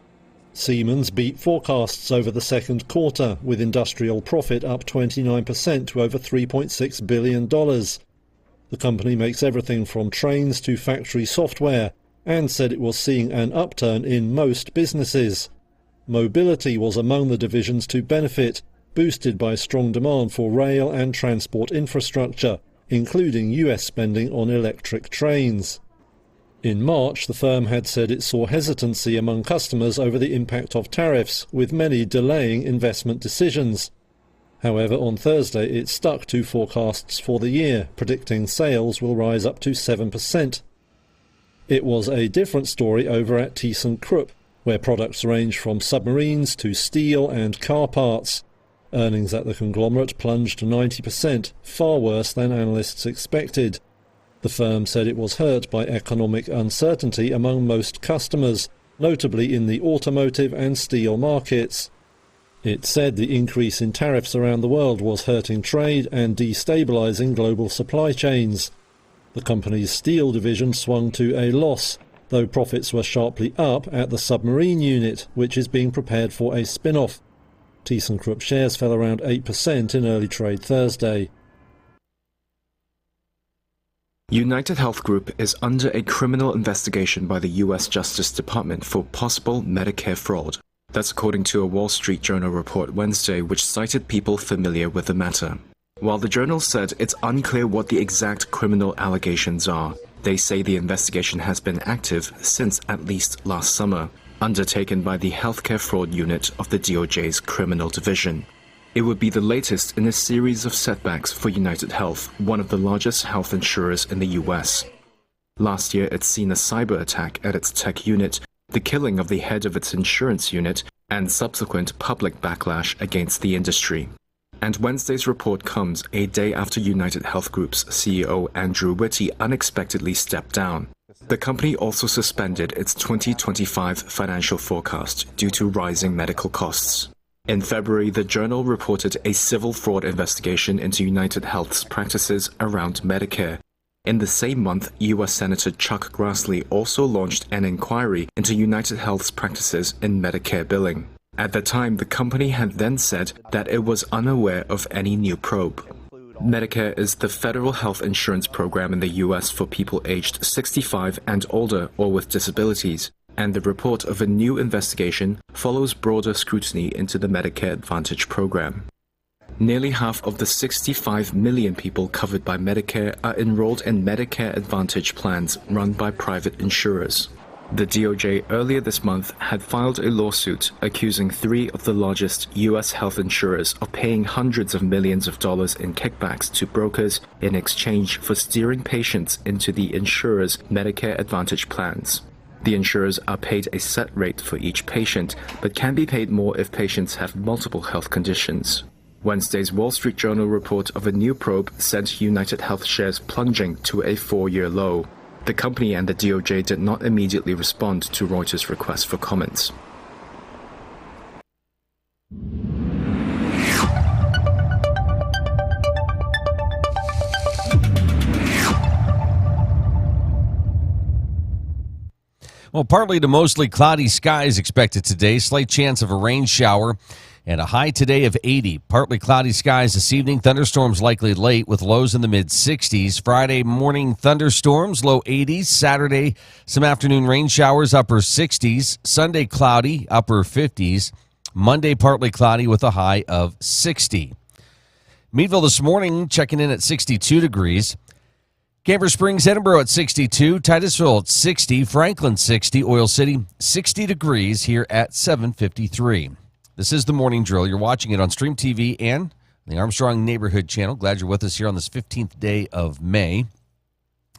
Siemens beat forecasts over the second quarter, with industrial profit up 29% to over $3.6 billion. The company makes everything from trains to factory software, and said it was seeing an upturn in most businesses. Mobility was among the divisions to benefit, boosted by strong demand for rail and transport infrastructure, including US spending on electric trains. In March, the firm had said it saw hesitancy among customers over the impact of tariffs, with many delaying investment decisions. However, on Thursday it stuck to forecasts for the year, predicting sales will rise up to 7%. It was a different story over at ThyssenKrupp, where products range from submarines to steel and car parts. Earnings at the conglomerate plunged 90%, far worse than analysts expected. The firm said it was hurt by economic uncertainty among most customers, notably in the automotive and steel markets. It said the increase in tariffs around the world was hurting trade and destabilizing global supply chains. The company's steel division swung to a loss, though profits were sharply up at the submarine unit, which is being prepared for a spin-off. ThyssenKrupp shares fell around 8% in early trade Thursday. United Health Group is under a criminal investigation by the U.S. Justice Department for possible Medicare fraud. That's according to a Wall Street Journal report Wednesday, which cited people familiar with the matter. While the journal said it's unclear what the exact criminal allegations are, they say the investigation has been active since at least last summer, undertaken by the Healthcare Fraud Unit of the DOJ's Criminal Division. It would be the latest in a series of setbacks for United Health, one of the largest health insurers in the U.S. Last year, it's seen a cyber attack at its tech unit, the killing of the head of its insurance unit, and subsequent public backlash against the industry. And Wednesday's report comes a day after United Health Group's CEO Andrew Whitty unexpectedly stepped down. The company also suspended its 2025 financial forecast due to rising medical costs. In February, the journal reported a civil fraud investigation into United Health's practices around Medicare. In the same month, U.S. Senator Chuck Grassley also launched an inquiry into United Health's practices in Medicare billing. At the time, the company had then said that it was unaware of any new probe. Medicare is the federal health insurance program in the U.S. for people aged 65 and older or with disabilities, and the report of a new investigation follows broader scrutiny into the Medicare Advantage program. Nearly half of the 65 million people covered by Medicare are enrolled in Medicare Advantage plans run by private insurers. The DOJ earlier this month had filed a lawsuit accusing 3 of the largest U.S. health insurers of paying hundreds of millions of dollars in kickbacks to brokers in exchange for steering patients into the insurer's Medicare Advantage plans. The insurers are paid a set rate for each patient, but can be paid more if patients have multiple health conditions. Wednesday's Wall Street Journal report of a new probe sent United Health shares plunging to a 4-year low. The company and the DOJ did not immediately respond to Reuters' request for comments. Well, partly to mostly cloudy skies expected today. Slight chance of a rain shower. And a high today of 80. Partly cloudy skies this evening. Thunderstorms likely late with lows in the mid-60s. Friday morning thunderstorms, low 80s. Saturday, some afternoon rain showers, upper 60s. Sunday, cloudy, upper 50s. Monday, partly cloudy with a high of 60. Meadville this morning checking in at 62 degrees. Camper Springs, Edinburgh at 62. Titusville at 60. Franklin 60. Oil City 60 degrees here at 7:53. This is the Morning Drill. You're watching it on Stream TV and the Armstrong Neighborhood Channel. Glad you're with us here on this 15th day of May.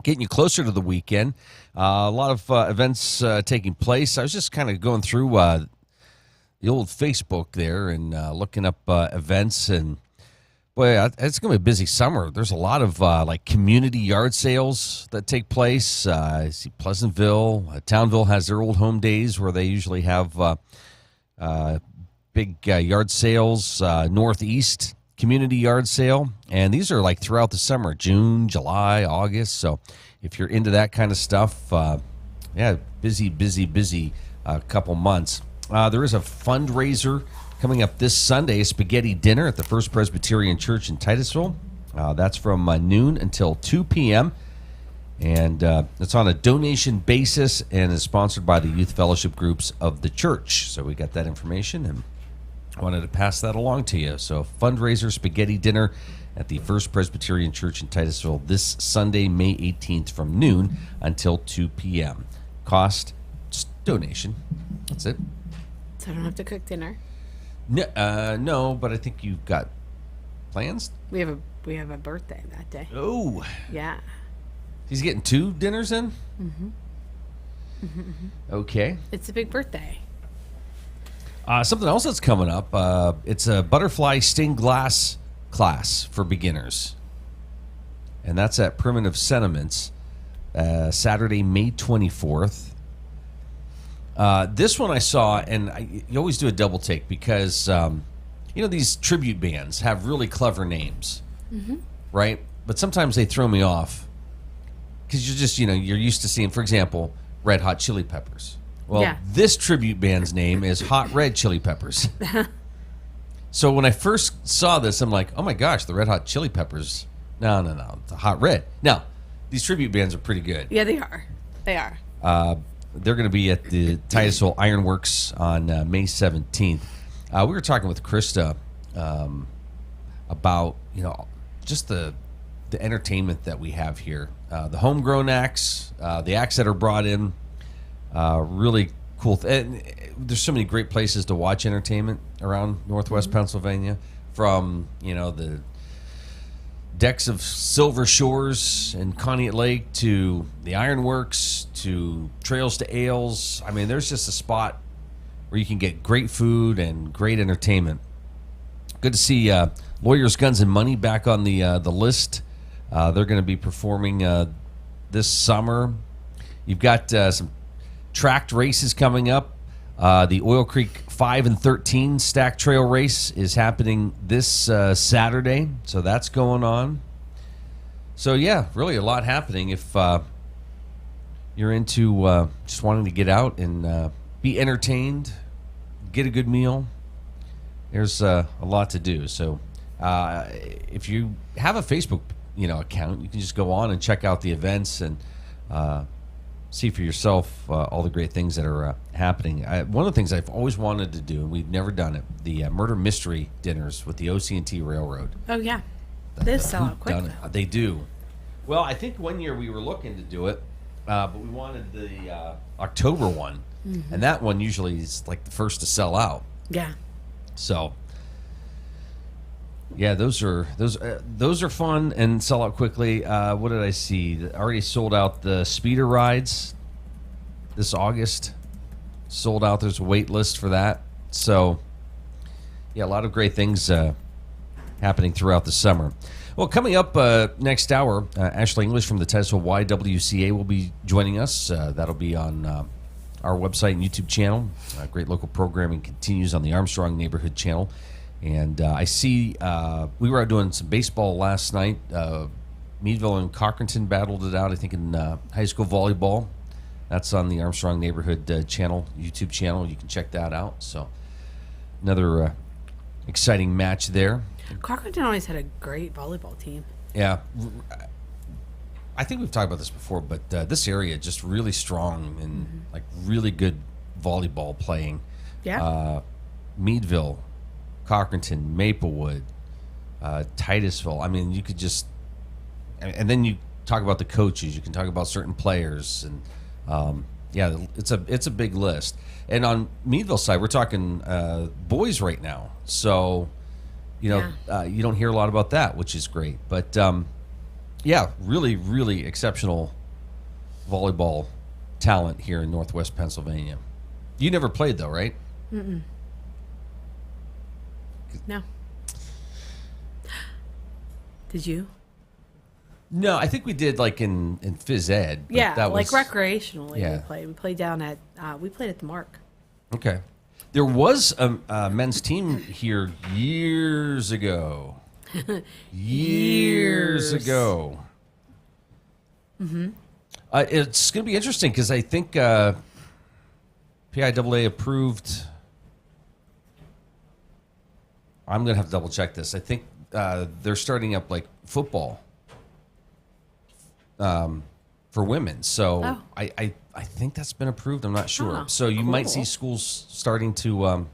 Getting you closer to the weekend. A lot of events taking place. I was just kind of going through the old Facebook there and looking up events. And, boy, it's going to be a busy summer. There's a lot of like community yard sales that take place. I see Pleasantville. Townville has their Old Home Days where they usually have big yard sales, Northeast community yard sale. And these are like throughout the summer, June, July, August. So if you're into that kind of stuff, busy couple months. There is a fundraiser coming up this Sunday, a spaghetti dinner at the First Presbyterian Church in Titusville. That's from noon until 2 p.m. And it's on a donation basis and is sponsored by the youth fellowship groups of the church. So we got that information and wanted to pass that along to you. So fundraiser spaghetti dinner at the First Presbyterian Church in Titusville this Sunday, May 18th from noon until 2 p.m. Cost, donation. That's it. So I don't have to cook dinner? No, but I think you've got plans. We have a birthday that day. Oh. Yeah. He's getting 2 dinners in? Mm-hmm. Okay. It's a big birthday. Something else that's coming up, it's a butterfly stained glass class for beginners. And that's at Primitive Sentiments, Saturday, May 24th. This one I saw, and you always do a double take because, these tribute bands have really clever names, right? But sometimes they throw me off because you're just, you're used to seeing, for example, Red Hot Chili Peppers. Well, this tribute band's name is Hot Red Chili Peppers. So when I first saw this, I'm like, oh my gosh, the Red Hot Chili Peppers. No, it's a Hot Red. Now, these tribute bands are pretty good. Yeah, they are. They are. They're going to be at the Titusville Ironworks on May 17th. We were talking with Krista about, just the entertainment that we have here. The homegrown acts, the acts that are brought in, really cool. And there's so many great places to watch entertainment around Northwest Pennsylvania, from, the decks of Silver Shores and Conneaut Lake to the Ironworks to Trails to Ales. I mean, there's just a spot where you can get great food and great entertainment. Good to see Lawyers, Guns, and Money back on the list. They're going to be performing this summer. You've got some tracked races coming up. The Oil Creek 5 and 13 Stack Trail Race is happening this Saturday, so that's going on. So yeah, really a lot happening if you're into just wanting to get out and be entertained, get a good meal. There's a lot to do. So if you have a Facebook account, you can just go on and check out the events and see for yourself all the great things that are happening. One of the things I've always wanted to do, and we've never done it, the murder mystery dinners with the OC&T Railroad. Oh, yeah. They sell out quick. They do. Well, I think one year we were looking to do it, but we wanted the October one, and that one usually is like the first to sell out. Yeah. So, yeah, those are fun and sell out quickly. What did I see? Already sold out the speeder rides this August. Sold out. There's a wait list for that. So, yeah, a lot of great things happening throughout the summer. Well, coming up next hour, Ashleigh English from the Titusville YWCA will be joining us. That'll be on our website and YouTube channel. Great local programming continues on the Armstrong Neighborhood channel. And I see we were out doing some baseball last night. Meadville and Cochranton battled it out, I think, in high school volleyball. That's on the Armstrong Neighborhood channel, YouTube channel. You can check that out. So another exciting match there. Cochranton always had a great volleyball team. Yeah. I think we've talked about this before, but this area just really strong and like really good volleyball playing. Yeah. Meadville, Cochranton, Maplewood, Titusville. I mean, you could just, and then you talk about the coaches. You can talk about certain players, and yeah, it's a big list. And on Meadville side, we're talking boys right now, so you don't hear a lot about that, which is great. But yeah, really, really exceptional volleyball talent here in Northwest Pennsylvania. You never played though, right? Mm-mm. No. Did you? No, I think we did like in phys ed. Yeah, that was, like recreationally. Yeah. We played. We played down at the Mark. Okay. There was a men's team here years ago. Years ago. Mm-hmm. It's going to be interesting because I think PIAA approved. I'm going to have to double check this. I think they're starting up like football for women. So I think that's been approved. I'm not sure. Oh, so you cool. might see schools starting to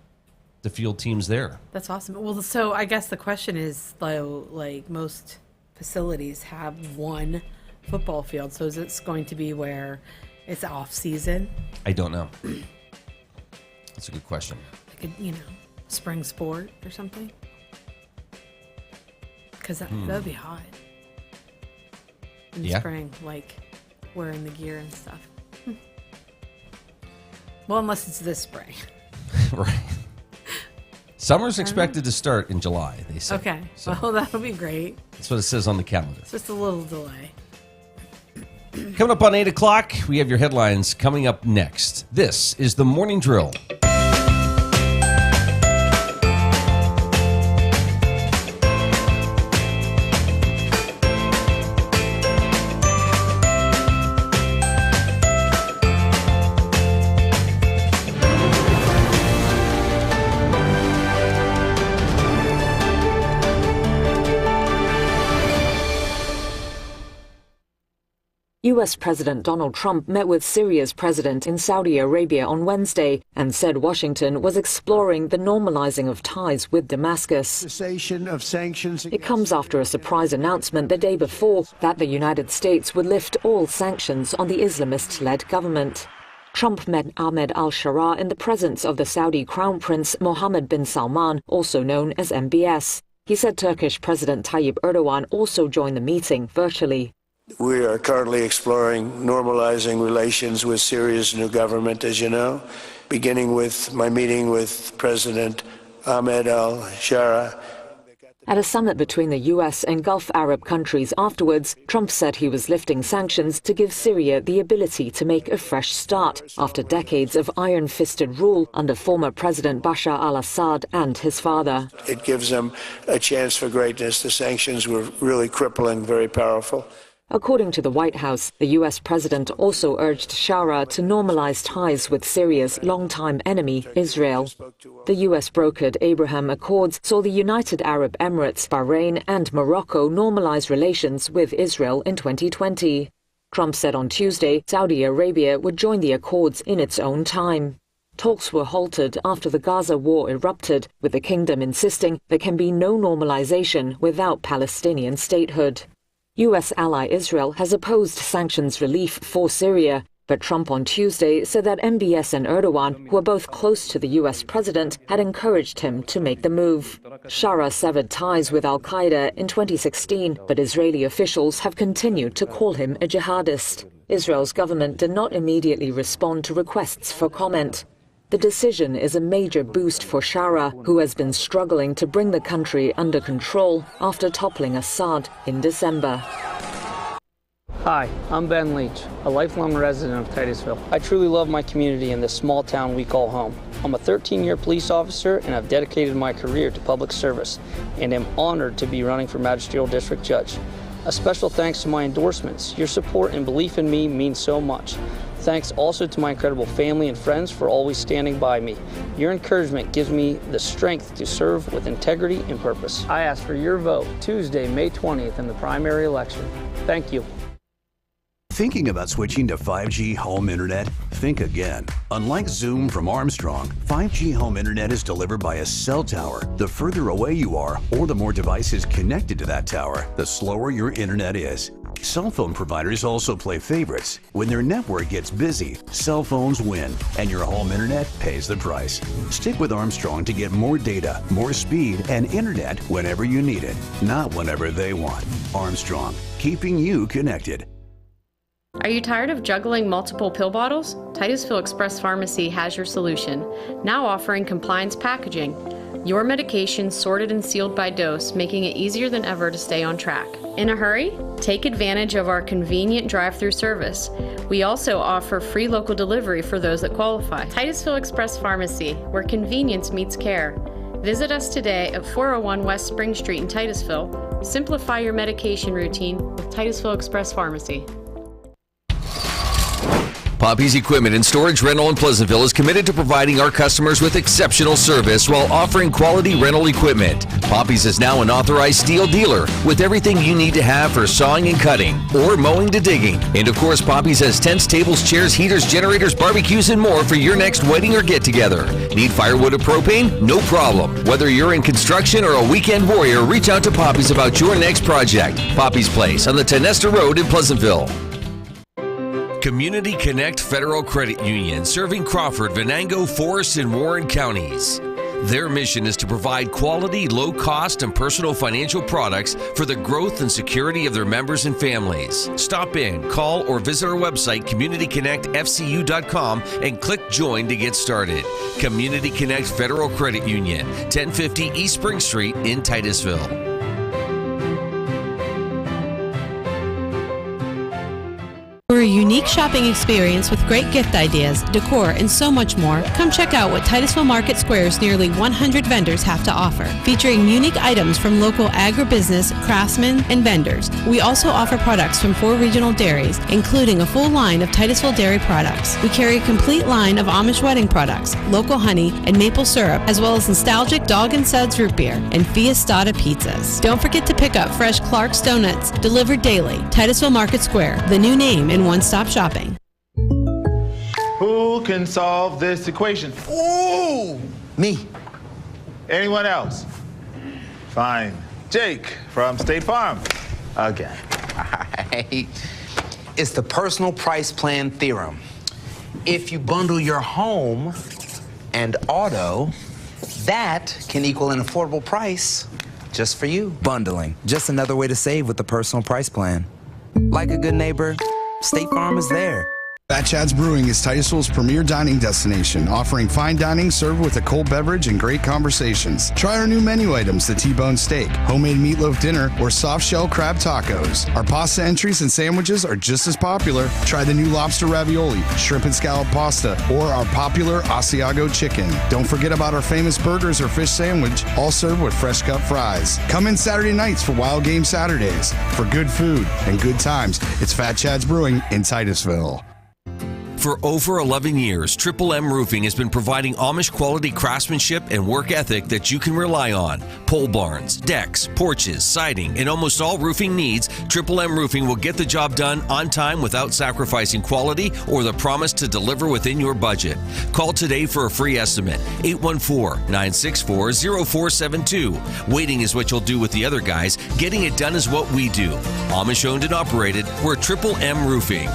field teams there. That's awesome. Well, so I guess the question is, though, like most facilities have one football field. So is it going to be where it's off season? I don't know. That's a good question. Like a, spring sport or something? Because that would be hot in the spring, like wearing the gear and stuff. Well, unless it's this spring. Right. Summer's expected to start in July, they say. Okay. So well, that'll be great. that's what it says on the calendar. It's just a little delay. Coming up on 8 o'clock, we have your headlines coming up next. This is the Morning Drill. U.S. President Donald Trump met with Syria's president in Saudi Arabia on Wednesday and said Washington was exploring the normalizing of ties with Damascus. Cessation of sanctions. It comes after a surprise announcement the day before that the United States would lift all sanctions on the Islamist-led government. Trump met Ahmed al-Sharaa in the presence of the Saudi Crown Prince Mohammed bin Salman, also known as MBS. He said Turkish President Tayyip Erdogan also joined the meeting virtually. We are currently exploring normalizing relations with Syria's new government, as you know, beginning with my meeting with President Ahmed al-Sharaa. At a summit between the U.S. and Gulf Arab countries afterwards, Trump said he was lifting sanctions to give Syria the ability to make a fresh start after decades of iron-fisted rule under former President Bashar al-Assad and his father. It gives them a chance for greatness. The sanctions were really crippling, very powerful. According to the White House, the U.S. president also urged Sharaa to normalize ties with Syria's longtime enemy, Israel. The U.S.-brokered Abraham Accords saw the United Arab Emirates, Bahrain and Morocco normalize relations with Israel in 2020. Trump said on Tuesday Saudi Arabia would join the accords in its own time. Talks were halted after the Gaza war erupted, with the kingdom insisting there can be no normalization without Palestinian statehood. U.S. ally Israel has opposed sanctions relief for Syria, but Trump on Tuesday said that MBS and Erdogan, who are both close to the U.S. president, had encouraged him to make the move. Sharaa severed ties with al-Qaeda in 2016, but Israeli officials have continued to call him a jihadist. Israel's government did not immediately respond to requests for comment. The decision is a major boost for Sharaa, who has been struggling to bring the country under control after toppling Assad in December. Hi, I'm Ben Leach, a lifelong resident of Titusville. I truly love my community and this small town we call home. I'm a 13-year police officer and I've dedicated my career to public service and am honored to be running for magisterial district judge. A special thanks to my endorsements. Your support and belief in me means so much. Thanks also to my incredible family and friends for always standing by me. Your encouragement gives me the strength to serve with integrity and purpose. I ask for your vote Tuesday, May 20th in the primary election. Thank you. Thinking about switching to 5G home internet? Think again. Unlike Zoom from Armstrong, 5G home internet is delivered by a cell tower. The further away you are, or the more devices connected to that tower, the slower your internet is. Cell phone providers also play favorites. When their network gets busy, cell phones win, and your home internet pays the price. Stick with Armstrong to get more data, more speed, and internet whenever you need it, not whenever they want. Armstrong, keeping you connected. Are you tired of juggling multiple pill bottles? Titusville Express Pharmacy has your solution, now offering compliance packaging. Your medication sorted and sealed by dose, making it easier than ever to stay on track. In a hurry? Take advantage of our convenient drive-through service. We also offer free local delivery for those that qualify. Titusville Express Pharmacy, where convenience meets care. Visit us today at 401 West Spring Street in Titusville. Simplify your medication routine with Titusville Express Pharmacy. Poppy's Equipment and Storage Rental in Pleasantville is committed to providing our customers with exceptional service while offering quality rental equipment. Poppy's is now an authorized steel dealer with everything you need to have for sawing and cutting or mowing to digging. And of course, Poppy's has tents, tables, chairs, heaters, generators, barbecues, and more for your next wedding or get-together. Need firewood or propane? No problem. Whether you're in construction or a weekend warrior, reach out to Poppy's about your next project. Poppy's Place on the Tenesta Road in Pleasantville. Community Connect Federal Credit Union, serving Crawford, Venango, Forest, and Warren counties. Their mission is to provide quality, low-cost, and personal financial products for the growth and security of their members and families. Stop in, call, or visit our website, communityconnectfcu.com, and click Join to get started. Community Connect Federal Credit Union, 1050 East Spring Street in Titusville. For a unique shopping experience with great gift ideas, decor, and so much more, come check out what Titusville Market Square's nearly 100 vendors have to offer, featuring unique items from local agribusiness, craftsmen, and vendors. We also offer products from 4 regional dairies, including a full line of Titusville dairy products. We carry a complete line of Amish wedding products, local honey, and maple syrup, as well as nostalgic Dog and Suds root beer and Fiestada pizzas. Don't forget to pick up fresh Clark's Donuts, delivered daily. Titusville Market Square, the new name in one-stop shopping. Who can solve this equation? Ooh! Me. Anyone else? Fine. Jake from State Farm. Again. Right. It's the personal price plan theorem. If you bundle your home and auto, that can equal an affordable price just for you. Bundling. Just another way to save with the personal price plan. Like a good neighbor, State Farm is there. Fat Chad's Brewing is Titusville's premier dining destination, offering fine dining served with a cold beverage and great conversations. Try our new menu items, the T-bone steak, homemade meatloaf dinner, or soft shell crab tacos. Our pasta entries and sandwiches are just as popular. Try the new lobster ravioli, shrimp and scallop pasta, or our popular Asiago chicken. Don't forget about our famous burgers or fish sandwich, all served with fresh cut fries. Come in Saturday nights for Wild Game Saturdays. For good food and good times, it's Fat Chad's Brewing in Titusville. For over 11 years, Triple M Roofing has been providing Amish quality craftsmanship and work ethic that you can rely on. Pole barns, decks, porches, siding, and almost all roofing needs, Triple M Roofing will get the job done on time without sacrificing quality or the promise to deliver within your budget. Call today for a free estimate, 814-964-0472. Waiting is what you'll do with the other guys. Getting it done is what we do. Amish owned and operated, we're Triple M Roofing.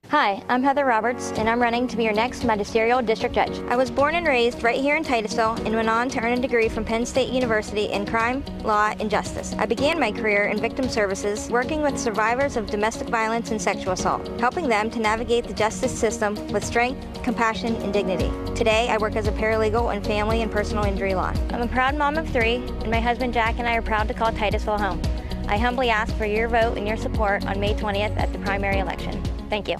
Hi, I'm Heather Roberts, and I'm running to be your next magisterial district judge. I was born and raised right here in Titusville and went on to earn a degree from Penn State University in crime, law, and justice. I began my career in victim services, working with survivors of domestic violence and sexual assault, helping them to navigate the justice system with strength, compassion, and dignity. Today, I work as a paralegal in family and personal injury law. I'm a proud mom of 3, and my husband Jack and I are proud to call Titusville home. I humbly ask for your vote and your support on May 20th at the primary election. Thank you.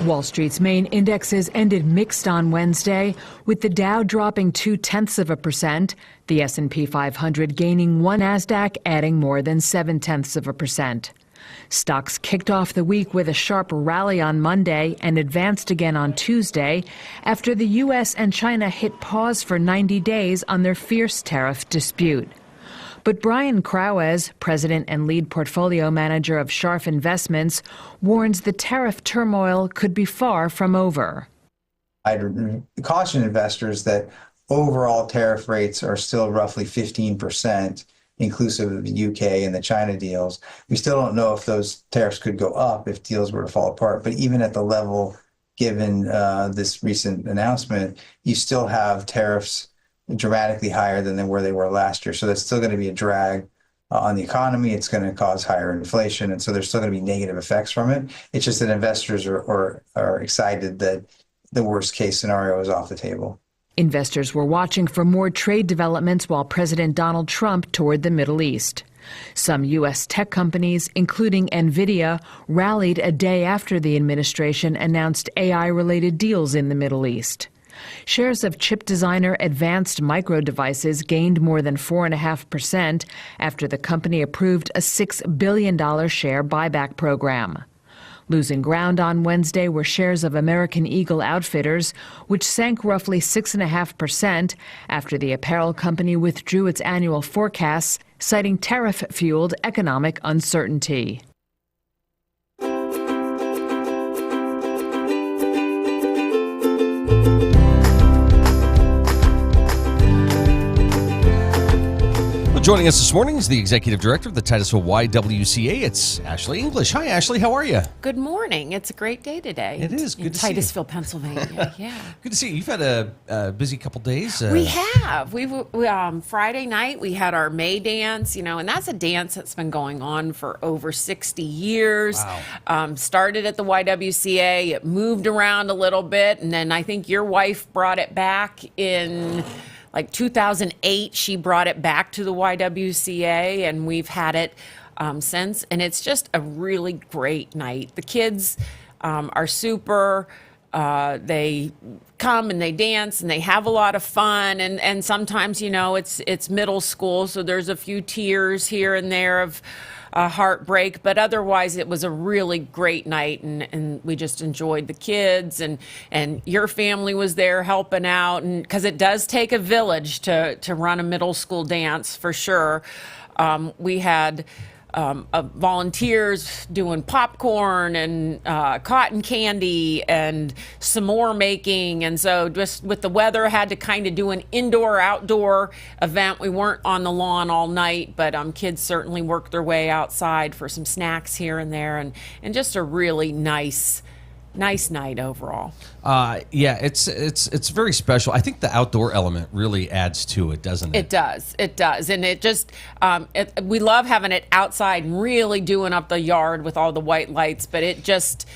Wall Street's main indexes ended mixed on Wednesday, with the Dow dropping 0.2%, the S&P 500 gaining 1, NASDAQ adding more than 0.7%. Stocks kicked off the week with a sharp rally on Monday and advanced again on Tuesday after the U.S. and China hit pause for 90 days on their fierce tariff dispute. But Brian Crowes, president and lead portfolio manager of Scharf Investments, warns the tariff turmoil could be far from over. I'd caution investors that overall tariff rates are still roughly 15%, inclusive of the UK and the China deals. We still don't know if those tariffs could go up if deals were to fall apart. But even at the level given this recent announcement, you still have tariffs dramatically higher than where they were last year. So that's still going to be a drag on the economy. It's going to cause higher inflation. And so there's still going to be negative effects from it. It's just that investors are excited that the worst case scenario is off the table. Investors were watching for more trade developments while President Donald Trump toured the Middle East. Some U.S. tech companies, including NVIDIA, rallied a day after the administration announced AI-related deals in the Middle East. Shares of chip designer Advanced Micro Devices gained more than 4.5% after the company approved a $6 billion share buyback program. Losing ground on Wednesday were shares of American Eagle Outfitters, which sank roughly 6.5% after the apparel company withdrew its annual forecasts, citing tariff-fueled economic uncertainty. Joining us this morning is the Executive Director of the Titusville YWCA. It's Ashleigh English. Hi, Ashleigh. How are you? Good morning. It's a great day today. It is. Good to see you. Titusville, Pennsylvania. Yeah. Good to see you. You've had a busy couple days. We have. We Friday night we had our May dance, and that's a dance that's been going on for over 60 years. Wow. Started at the YWCA. It moved around a little bit, and then I think your wife brought it back in like 2008. She brought it back to the YWCA, and we've had it since. And it's just a really great night. The kids are super. They come and they dance and they have a lot of fun. And sometimes, it's middle school, so there's a few tears here and there of heartbreak, but otherwise it was a really great night, and we just enjoyed the kids, and your family was there helping out, and because it does take a village to run a middle school dance for sure. We had volunteers doing popcorn and cotton candy and s'more making, and so just with the weather had to kind of do an indoor-outdoor event. We weren't on the lawn all night, but kids certainly worked their way outside for some snacks here and there, and just a really nice night overall. Yeah, it's very special. I think the outdoor element really adds to it, doesn't it? It does, and it just we love having it outside and really doing up the yard with all the white lights, but it just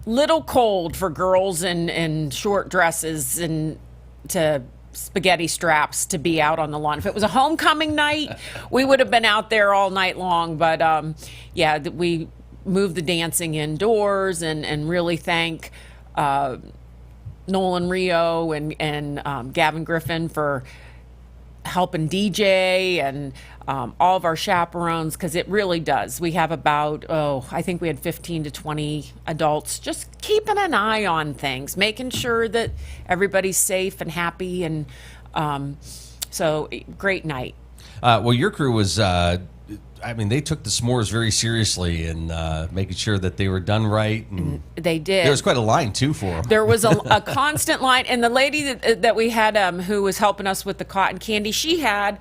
little cold for girls in short dresses and to spaghetti straps to be out on the lawn. If it was a homecoming night, we would have been out there all night long, but we move the dancing indoors and really thank Nolan Rio and Gavin Griffin for helping DJ and all of our chaperones, because it really does. We have about, I think we had 15 to 20 adults just keeping an eye on things, making sure that everybody's safe and happy, and so great night. Well, your crew was they took the s'mores very seriously and making sure that they were done right. And they did. There was quite a line, too, for them. There was a constant line. And the lady that we had who was helping us with the cotton candy, she had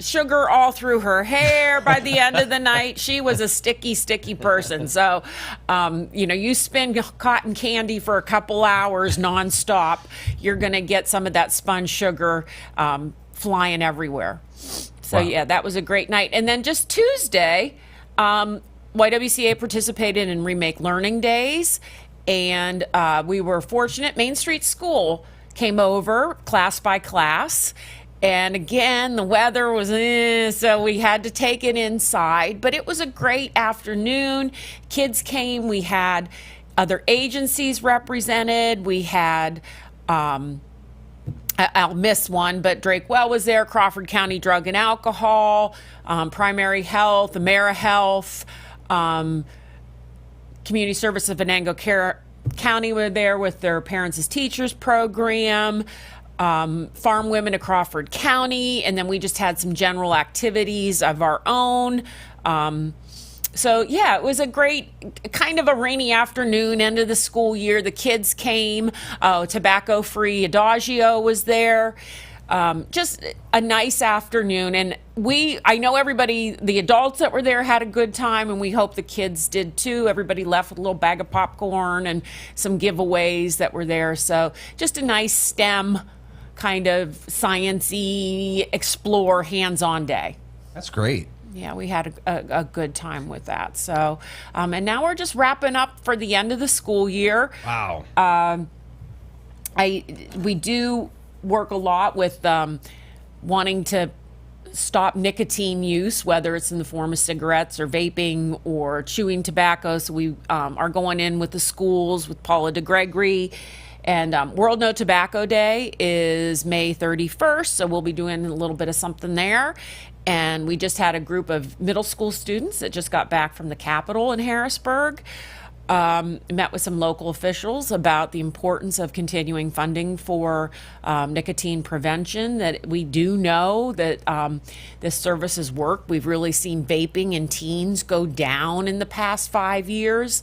sugar all through her hair by the end of the night. She was a sticky person. So, you spin cotton candy for a couple hours nonstop, you're going to get some of that spun sugar flying everywhere. So, yeah, that was a great night. And then just Tuesday, YWCA participated in Remake Learning Days, and we were fortunate. Main Street School came over, class by class, and again, the weather was so we had to take it inside. But it was a great afternoon. Kids came. We had other agencies represented. We had I'll miss one, but Drake Well was there, Crawford County Drug and Alcohol, Primary Health, AmeriHealth, Community Service of Venango County were there with their Parents as Teachers program, Farm Women of Crawford County, and then we just had some general activities of our own. So, yeah, it was a great, kind of a rainy afternoon, end of the school year. The kids came, tobacco-free Adagio was there. Just a nice afternoon. And I know everybody, the adults that were there had a good time, and we hope the kids did too. Everybody left with a little bag of popcorn and some giveaways that were there. So just a nice STEM kind of science-y, explore, hands-on day. That's great. Yeah, we had a good time with that. So, and now we're just wrapping up for the end of the school year. Wow. We do work a lot with wanting to stop nicotine use, whether it's in the form of cigarettes or vaping or chewing tobacco. So we are going in with the schools with Paula DeGregory. And World No Tobacco Day is May 31st, so we'll be doing a little bit of something there. And we just had a group of middle school students that just got back from the Capitol in Harrisburg. met with some local officials about the importance of continuing funding for nicotine prevention, that we do know that this services work. We've really seen vaping in teens go down in the past 5 years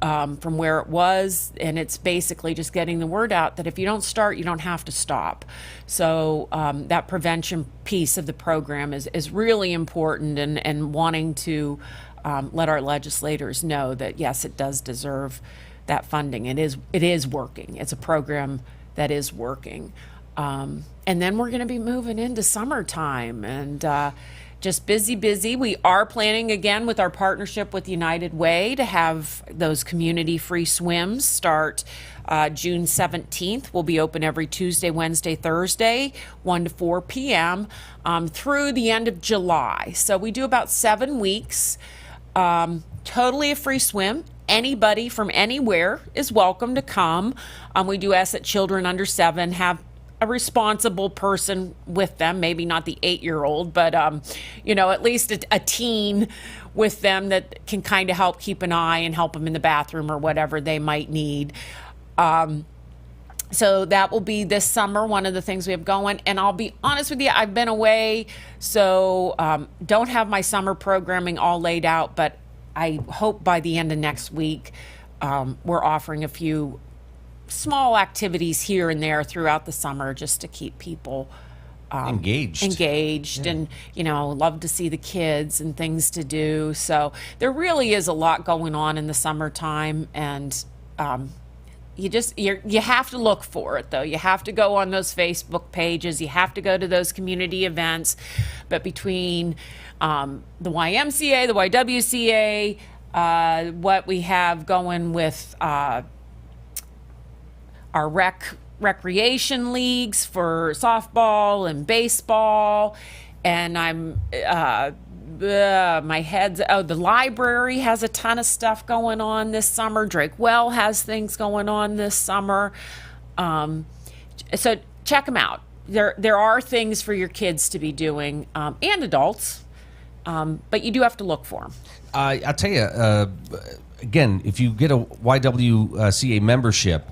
from where it was, and it's basically just getting the word out that if you don't start, you don't have to stop. So that prevention piece of the program is really important, and wanting to let our legislators know that, yes, it does deserve that funding. It is working. It's a program that is working. And then we're going to be moving into summertime and just busy. We are planning again with our partnership with United Way to have those community-free swims start June 17th. We'll be open every Tuesday, Wednesday, Thursday, 1 to 4 p.m. Through the end of July. So we do about 7 weeks. Totally a free swim. Anybody from anywhere is welcome to come. We do ask that children under 7 have a responsible person with them, maybe not the 8-year-old, but at least a teen with them that can kind of help keep an eye and help them in the bathroom or whatever they might need. So that will be this summer, one of the things we have going. And I'll be honest with you, I've been away, so don't have my summer programming all laid out, but I hope by the end of next week, we're offering a few small activities here and there throughout the summer just to keep people engaged Yeah. and, love to see the kids and things to do. So there really is a lot going on in the summertime, and you have to look for it, though. You have to go on those Facebook pages. You have to go to those community events. But between the YMCA, the YWCA, what we have going with our recreation leagues for softball and baseball, and the library has a ton of stuff going on this summer. Drake Well has things going on this summer. So check them out. There are things for your kids to be doing, and adults, but you do have to look for them. I'll tell you, again, if you get a YWCA membership,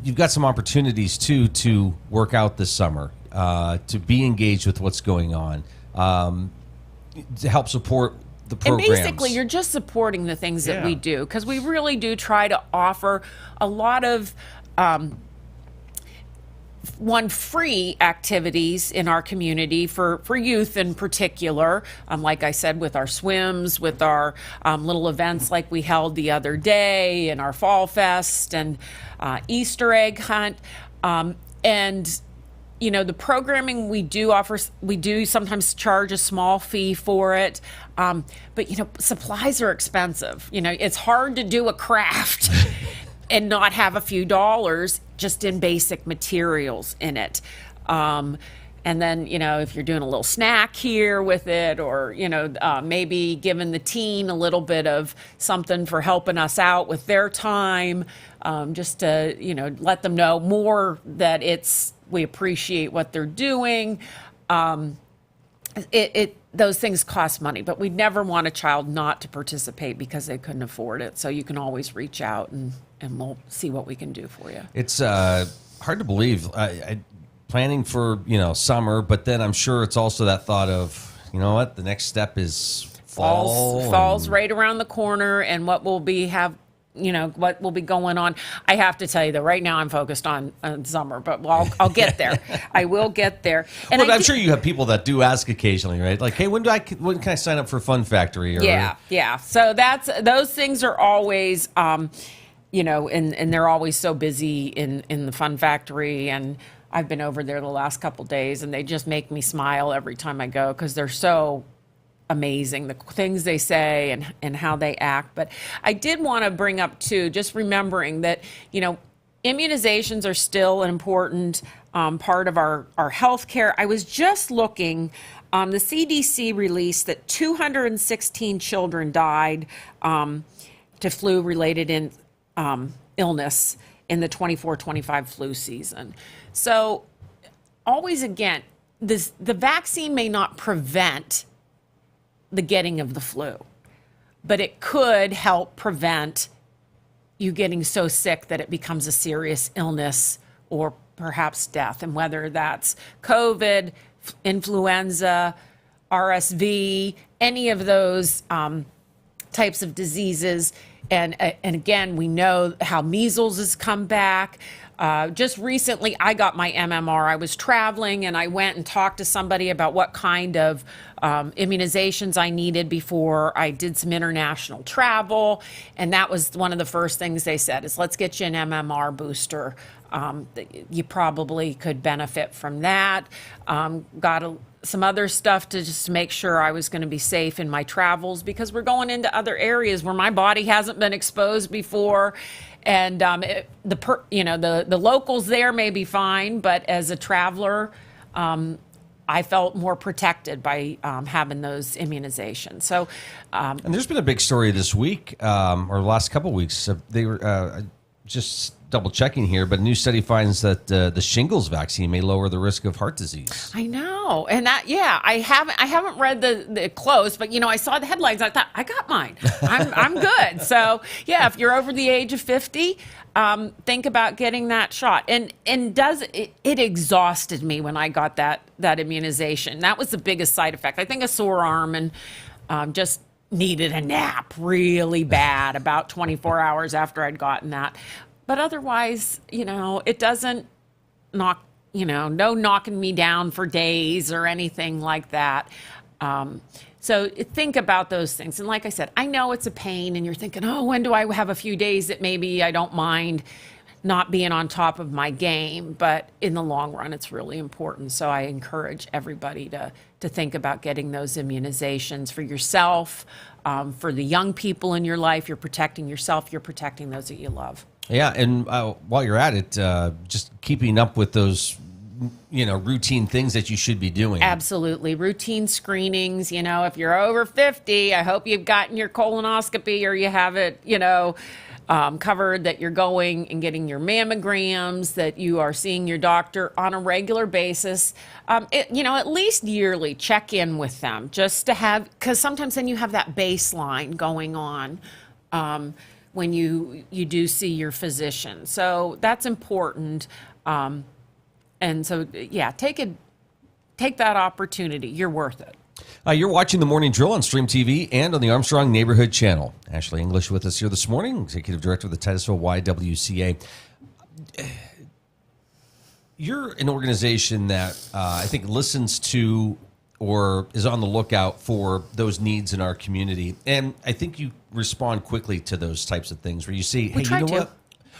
you've got some opportunities to work out this summer, to be engaged with what's going on, to help support the programs. And basically, you're just supporting the things that we do, because we really do try to offer a lot of free activities in our community for youth in particular. Like I said, with our swims, with our little events like we held the other day, and our Fall Fest and Easter egg hunt. And the programming we do offer, we do sometimes charge a small fee for it. But supplies are expensive. It's hard to do a craft and not have a few dollars just in basic materials in it. And then, if you're doing a little snack here with it, or, maybe giving the teen a little bit of something for helping us out with their time, just to, let them know more that we appreciate what they're doing. Those things cost money, but we'd never want a child not to participate because they couldn't afford it. So you can always reach out and we'll see what we can do for you. It's hard to believe. Planning for summer, but then I'm sure it's also that thought of the next step is fall. Fall's right around the corner, and what will be going on. I have to tell you that right now I'm focused on summer, but I'll get there. I will get there. And I'm sure you have people that do ask occasionally, right? Like, hey, when can I sign up for Fun Factory? Or, yeah. So those things are always, and they're always so busy in the Fun Factory, and I've been over there the last couple days, and they just make me smile every time I go, because they're so amazing, the things they say and how they act. But I did want to bring up too, just remembering that, immunizations are still an important part of our health care. I was just looking, the CDC released that 216 children died to flu-related illness in the 24-25 flu season. So always, again, the vaccine may not prevent the getting of the flu, but it could help prevent you getting so sick that it becomes a serious illness or perhaps death. And whether that's COVID, influenza, RSV, any of those types of diseases. And again, we know how measles has come back. Just recently, I got my MMR. I was traveling and I went and talked to somebody about what kind of immunizations I needed before I did some international travel. And that was one of the first things they said is, let's get you an MMR booster. You probably could benefit from that. Got some other stuff to just make sure I was going to be safe in my travels, because we're going into other areas where my body hasn't been exposed before. And the locals there may be fine, but as a traveler, I felt more protected by having those immunizations. So, and there's been a big story this week, or the last couple of weeks. They were just double checking here, but a new study finds that the shingles vaccine may lower the risk of heart disease. I know, and I haven't read the close, but I saw the headlines. I thought, I got mine. I'm good. So yeah, if you're over the age of 50, think about getting that shot. And it exhausted me when I got that immunization. That was the biggest side effect. I think a sore arm, and just needed a nap really bad about 24 hours after I'd gotten that. But otherwise, it doesn't no knocking me down for days or anything like that. So think about those things. And like I said, I know it's a pain and you're thinking, oh, when do I have a few days that maybe I don't mind not being on top of my game? But in the long run, it's really important. So I encourage everybody to think about getting those immunizations for yourself, for the young people in your life. You're protecting yourself. You're protecting those that you love. Yeah, and while you're at it, just keeping up with those, routine things that you should be doing. Absolutely. Routine screenings. If you're over 50, I hope you've gotten your colonoscopy or you have it, covered, that you're going and getting your mammograms, that you are seeing your doctor on a regular basis, at least yearly. Check in with them just to have, because sometimes then you have that baseline going on when you do see your physician. So that's important. And so, yeah, take that opportunity. You're worth it. You're watching The Morning Drill on Stream TV and on the Armstrong Neighborhood Channel. Ashleigh English with us here this morning, Executive Director of the Titusville YWCA. You're an organization that I think listens to or is on the lookout for those needs in our community. And I think you respond quickly to those types of things where you say, hey, you know what?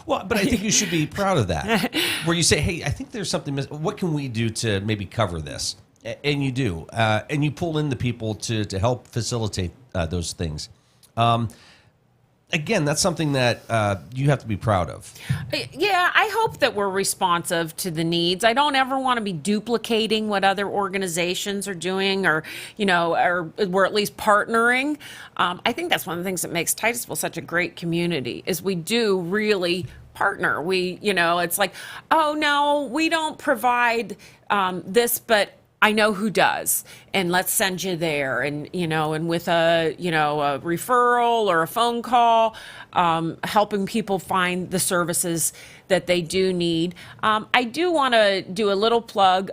Well, but I think you should be proud of that. Where you say, hey, I think there's something missing. What can we do to maybe cover this? And you do. And you pull in the people to help facilitate those things. Again, that's something that you have to be proud of. Yeah, I hope that we're responsive to the needs. I don't ever want to be duplicating what other organizations are doing, or we're at least partnering. I think that's one of the things that makes Titusville such a great community, is we do really partner. We, it's like, oh no, we don't provide this, but I know who does, and let's send you there. And, and with a referral or a phone call, helping people find the services that they do need. I do want to do a little plug.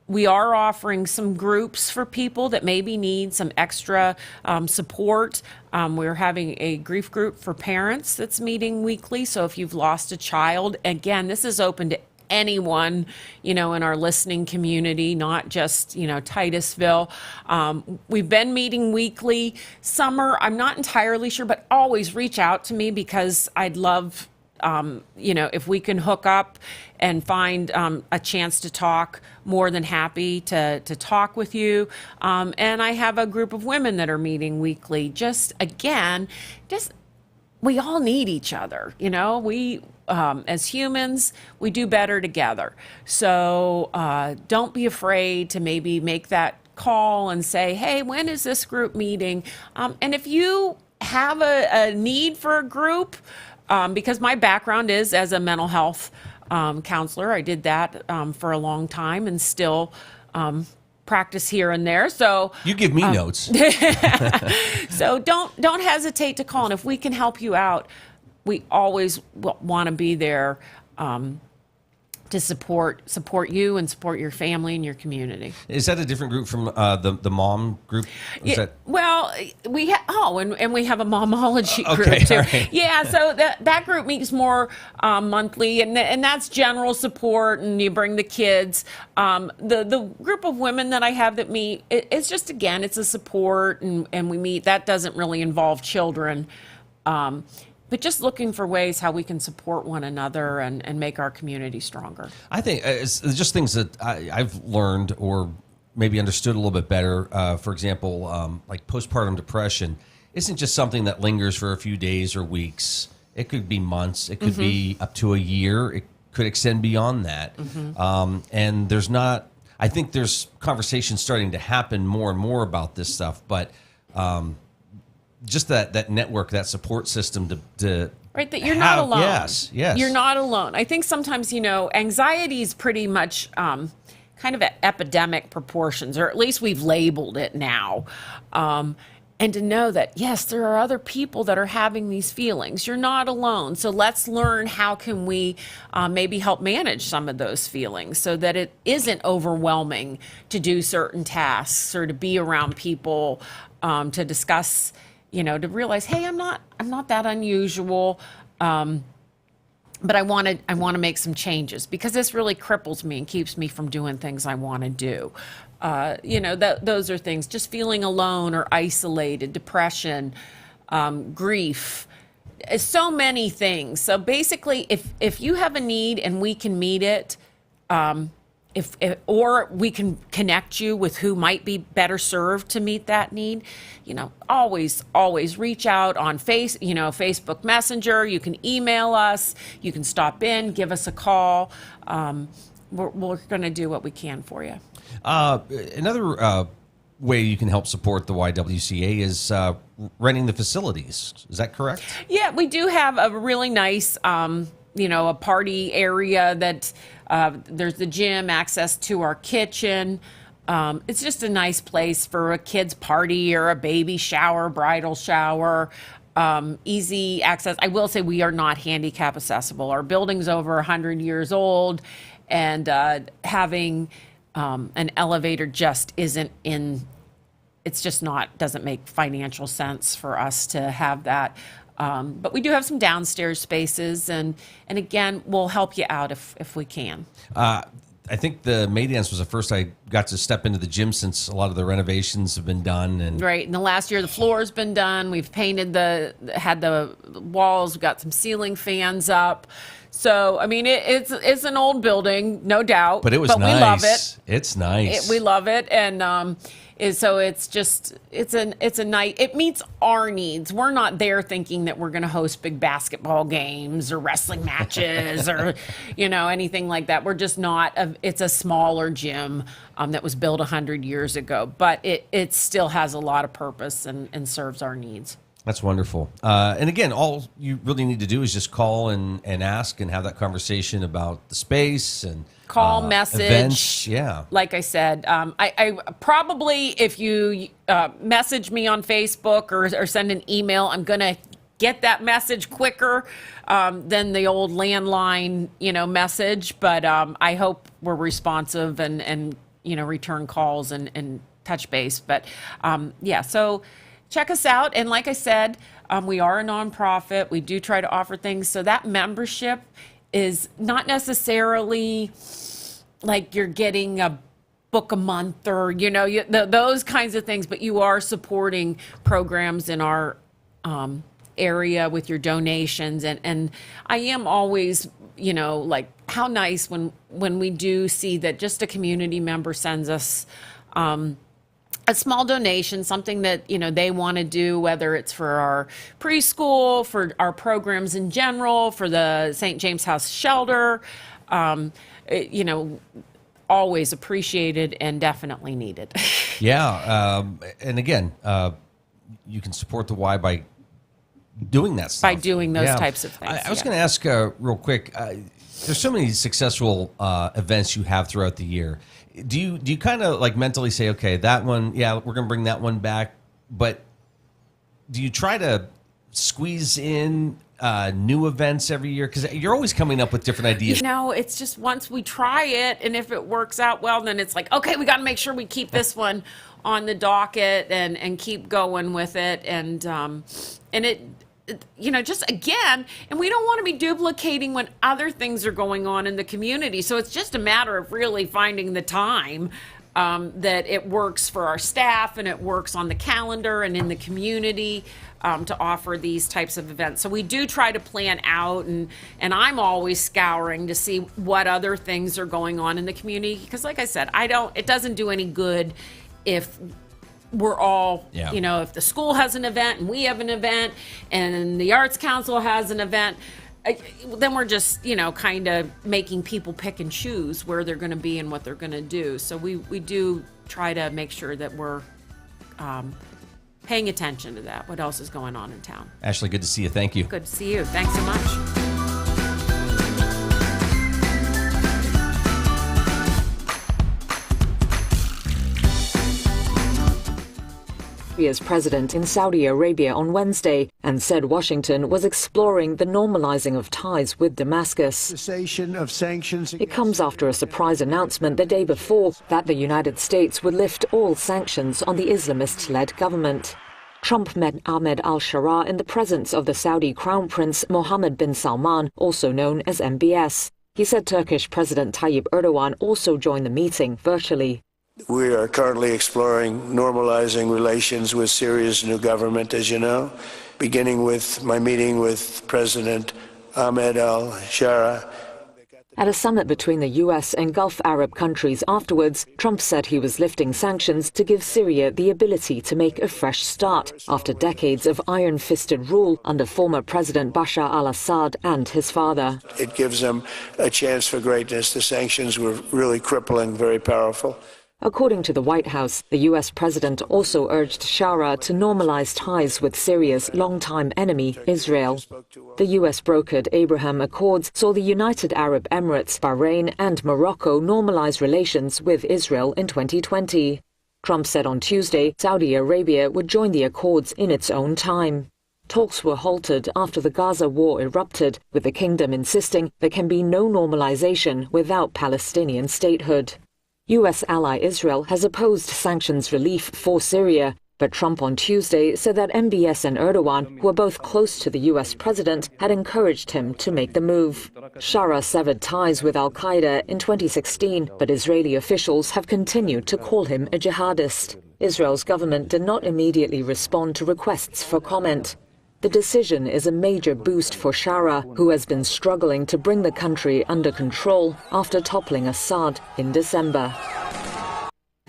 We are offering some groups for people that maybe need some extra support. We're having a grief group for parents that's meeting weekly. So if you've lost a child, again, this is open to anyone, in our listening community, not just, Titusville. We've been meeting weekly. Summer, I'm not entirely sure, but always reach out to me, because I'd love, if we can hook up and find a chance to talk, more than happy to talk with you. And I have a group of women that are meeting weekly. We all need each other, we, as humans, we do better together. So don't be afraid to maybe make that call and say, hey, when is this group meeting? And if you have a need for a group, because my background is as a mental health counselor, I did that for a long time, and still practice here and there. So you give me notes. So don't hesitate to call. And if we can help you out, we always want to be there to support you and support your family and your community. Is that a different group from the mom group? Well, we and we have a momology group too. Right. Yeah, so that group meets more monthly, and that's general support, and you bring the kids. The group of women that I have that meet, it's just, again, it's a support, and we meet. That doesn't really involve children. But just looking for ways how we can support one another and make our community stronger. I think it's just things that I've learned or maybe understood a little bit better. For example, like postpartum depression isn't just something that lingers for a few days or weeks. It could be months. It could be up to a year. It could extend beyond that. And I think there's conversations starting to happen more and more about this stuff, but just that network, that support system to right, that you're not alone. Yes. You're not alone. I think sometimes, anxiety is pretty much kind of at epidemic proportions, or at least we've labeled it now. And to know that, yes, there are other people that are having these feelings. You're not alone. So let's learn how can we maybe help manage some of those feelings so that it isn't overwhelming to do certain tasks or to be around people, to discuss, to realize, hey, I'm not that unusual, but I want to make some changes because this really cripples me and keeps me from doing things I want to do. Those are things. Just feeling alone or isolated, depression, grief, so many things. So basically, if you have a need and we can meet it, or we can connect you with who might be better served to meet that need, always reach out on Facebook Messenger. You can email us. You can stop in, give us a call. We're going to do what we can for you. Another way you can help support the YWCA is renting the facilities. Is that correct? Yeah, we do have a really nice, a party area that there's the gym, access to our kitchen. It's just a nice place for a kid's party or a baby shower, bridal shower, easy access. I will say we are not handicap accessible. Our building's over 100 years old, and having an elevator just isn't it's just doesn't make financial sense for us to have that. But we do have some downstairs spaces, and again, we'll help you out if we can. I think the May Dance was the first I got to step into the gym since a lot of the renovations have been done. And right, in the last year, the floor's been done. We've painted had the walls. We've got some ceiling fans up. So, I mean, it's an old building, no doubt. But it was nice. We love it. It's nice. We love it, and so it meets our needs. We're not there thinking that we're going to host big basketball games or wrestling matches or anything like that. We're just not. It's a smaller gym that was built 100 years ago, but it still has a lot of purpose and serves our needs. That's wonderful. And again, all you really need to do is just call and ask and have that conversation about the space and call, message. Events. Yeah. Like I said, I probably, if you message me on Facebook or send an email, I'm going to get that message quicker than the old landline, message. But I hope we're responsive and return calls and touch base. But so check us out. And like I said, we are a nonprofit. We do try to offer things. So that membership is not necessarily like you're getting a book a month or, those kinds of things, but you are supporting programs in our area with your donations. And I am always, like how nice when we do see that just a community member sends us a small donation, something that, they want to do, whether it's for our preschool, for our programs in general, for the St. James House Shelter, always appreciated and definitely needed. Yeah. And again, you can support the Y by doing that stuff. By doing those types of things. I was going to ask real quick, there's so many successful events you have throughout the year. Do you kind of like mentally say, okay, that one, yeah, we're going to bring that one back, but do you try to squeeze in new events every year? Because you're always coming up with different ideas. No, it's just once we try it, and if it works out well, then it's like, okay, we got to make sure we keep this one on the docket and keep going with it. And it, you know, just again, and we don't want to be duplicating when other things are going on in the community. So it's just a matter of really finding the time that it works for our staff and it works on the calendar and in the community to offer these types of events. So we do try to plan out, and I'm always scouring to see what other things are going on in the community. Because like I said, it doesn't do any good if we're all, you know, if the school has an event and we have an event and the Arts Council has an event, then we're just, you know, kind of making people pick and choose where they're going to be and what they're going to do. So we do try to make sure that we're paying attention to that, what else is going on in town. Ashleigh, good to see you. Thank you. Good to see you. Thanks so much. Syria's president in Saudi Arabia on Wednesday and said Washington was exploring the normalizing of ties with Damascus. Cessation of sanctions. It comes after a surprise announcement the day before that the United States would lift all sanctions on the Islamist-led government. Trump met Ahmed al-Sharaa in the presence of the Saudi Crown Prince Mohammed bin Salman, also known as MBS. He said Turkish President Tayyip Erdogan also joined the meeting virtually. We are currently exploring normalizing relations with Syria's new government, as you know, beginning with my meeting with President Ahmed al-Sharaa. At a summit between the U.S. and Gulf Arab countries afterwards, Trump said he was lifting sanctions to give Syria the ability to make a fresh start after decades of iron-fisted rule under former President Bashar al-Assad and his father. It gives them a chance for greatness. The sanctions were really crippling, very powerful. According to the White House, the U.S. president also urged Sharaa to normalize ties with Syria's longtime enemy, Israel. The U.S.-brokered Abraham Accords saw the United Arab Emirates, Bahrain and Morocco normalize relations with Israel in 2020. Trump said on Tuesday Saudi Arabia would join the accords in its own time. Talks were halted after the Gaza war erupted, with the kingdom insisting there can be no normalization without Palestinian statehood. U.S. ally Israel has opposed sanctions relief for Syria, but Trump on Tuesday said that MBS and Erdogan, who are both close to the U.S. president, had encouraged him to make the move. Sharaa severed ties with al-Qaeda in 2016, but Israeli officials have continued to call him a jihadist. Israel's government did not immediately respond to requests for comment. The decision is a major boost for Sharaa, who has been struggling to bring the country under control after toppling Assad in December.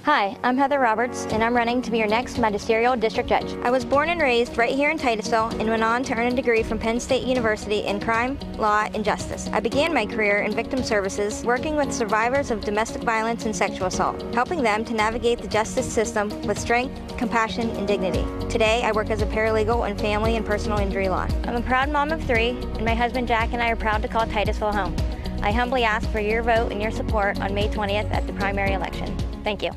Hi, I'm Heather Roberts, and I'm running to be your next magisterial district judge. I was born and raised right here in Titusville and went on to earn a degree from Penn State University in crime, law, and justice. I began my career in victim services, working with survivors of domestic violence and sexual assault, helping them to navigate the justice system with strength, compassion, and dignity. Today, I work as a paralegal in family and personal injury law. I'm a proud mom of 3, and my husband Jack and I are proud to call Titusville home. I humbly ask for your vote and your support on May 20th at the primary election. Thank you.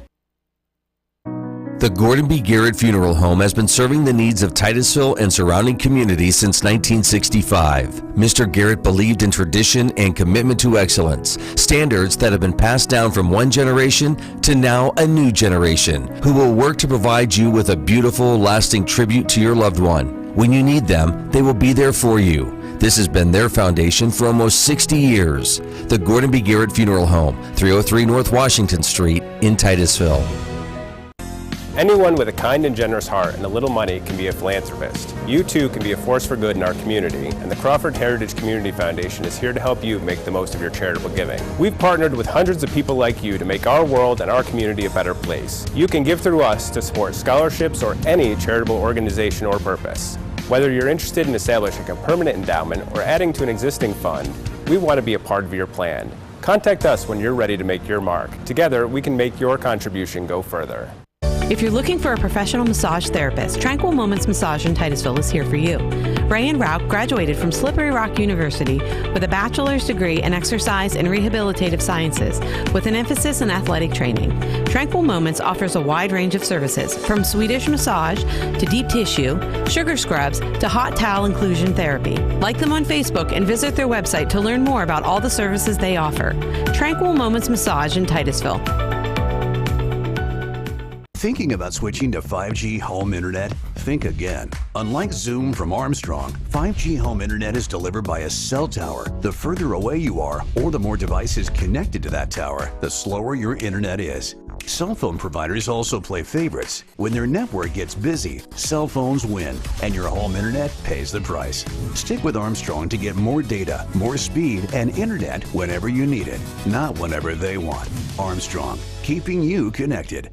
The Gordon B. Garrett Funeral Home has been serving the needs of Titusville and surrounding communities since 1965. Mr. Garrett believed in tradition and commitment to excellence, standards that have been passed down from one generation to now a new generation, who will work to provide you with a beautiful, lasting tribute to your loved one. When you need them, they will be there for you. This has been their foundation for almost 60 years. The Gordon B. Garrett Funeral Home, 303 North Washington Street in Titusville. Anyone with a kind and generous heart and a little money can be a philanthropist. You too can be a force for good in our community, and the Crawford Heritage Community Foundation is here to help you make the most of your charitable giving. We've partnered with hundreds of people like you to make our world and our community a better place. You can give through us to support scholarships or any charitable organization or purpose. Whether you're interested in establishing a permanent endowment or adding to an existing fund, we want to be a part of your plan. Contact us when you're ready to make your mark. Together, we can make your contribution go further. If you're looking for a professional massage therapist, Tranquil Moments Massage in Titusville is here for you. Brian Rauch graduated from Slippery Rock University with a bachelor's degree in exercise and rehabilitative sciences with an emphasis in athletic training. Tranquil Moments offers a wide range of services, from Swedish massage to deep tissue, sugar scrubs to hot towel inclusion therapy. Like them on Facebook and visit their website to learn more about all the services they offer. Tranquil Moments Massage in Titusville. Thinking about switching to 5G home internet? Think again. Unlike Zoom from Armstrong, 5G home internet is delivered by a cell tower. The further away you are, or the more devices connected to that tower, the slower your internet is. Cell phone providers also play favorites. When their network gets busy, cell phones win, and your home internet pays the price. Stick with Armstrong to get more data, more speed, and internet whenever you need it, not whenever they want. Armstrong, keeping you connected.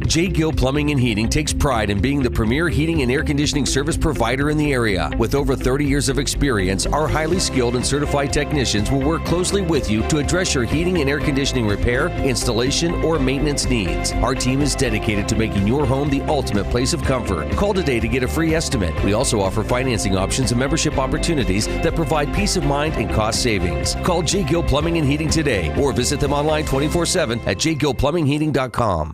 J. Gill Plumbing and Heating takes pride in being the premier heating and air conditioning service provider in the area. With over 30 years of experience, our highly skilled and certified technicians will work closely with you to address your heating and air conditioning repair, installation, or maintenance needs. Our team is dedicated to making your home the ultimate place of comfort. Call today to get a free estimate. We also offer financing options and membership opportunities that provide peace of mind and cost savings. Call J. Gill Plumbing and Heating today or visit them online 24/7 at jgillplumbingheating.com.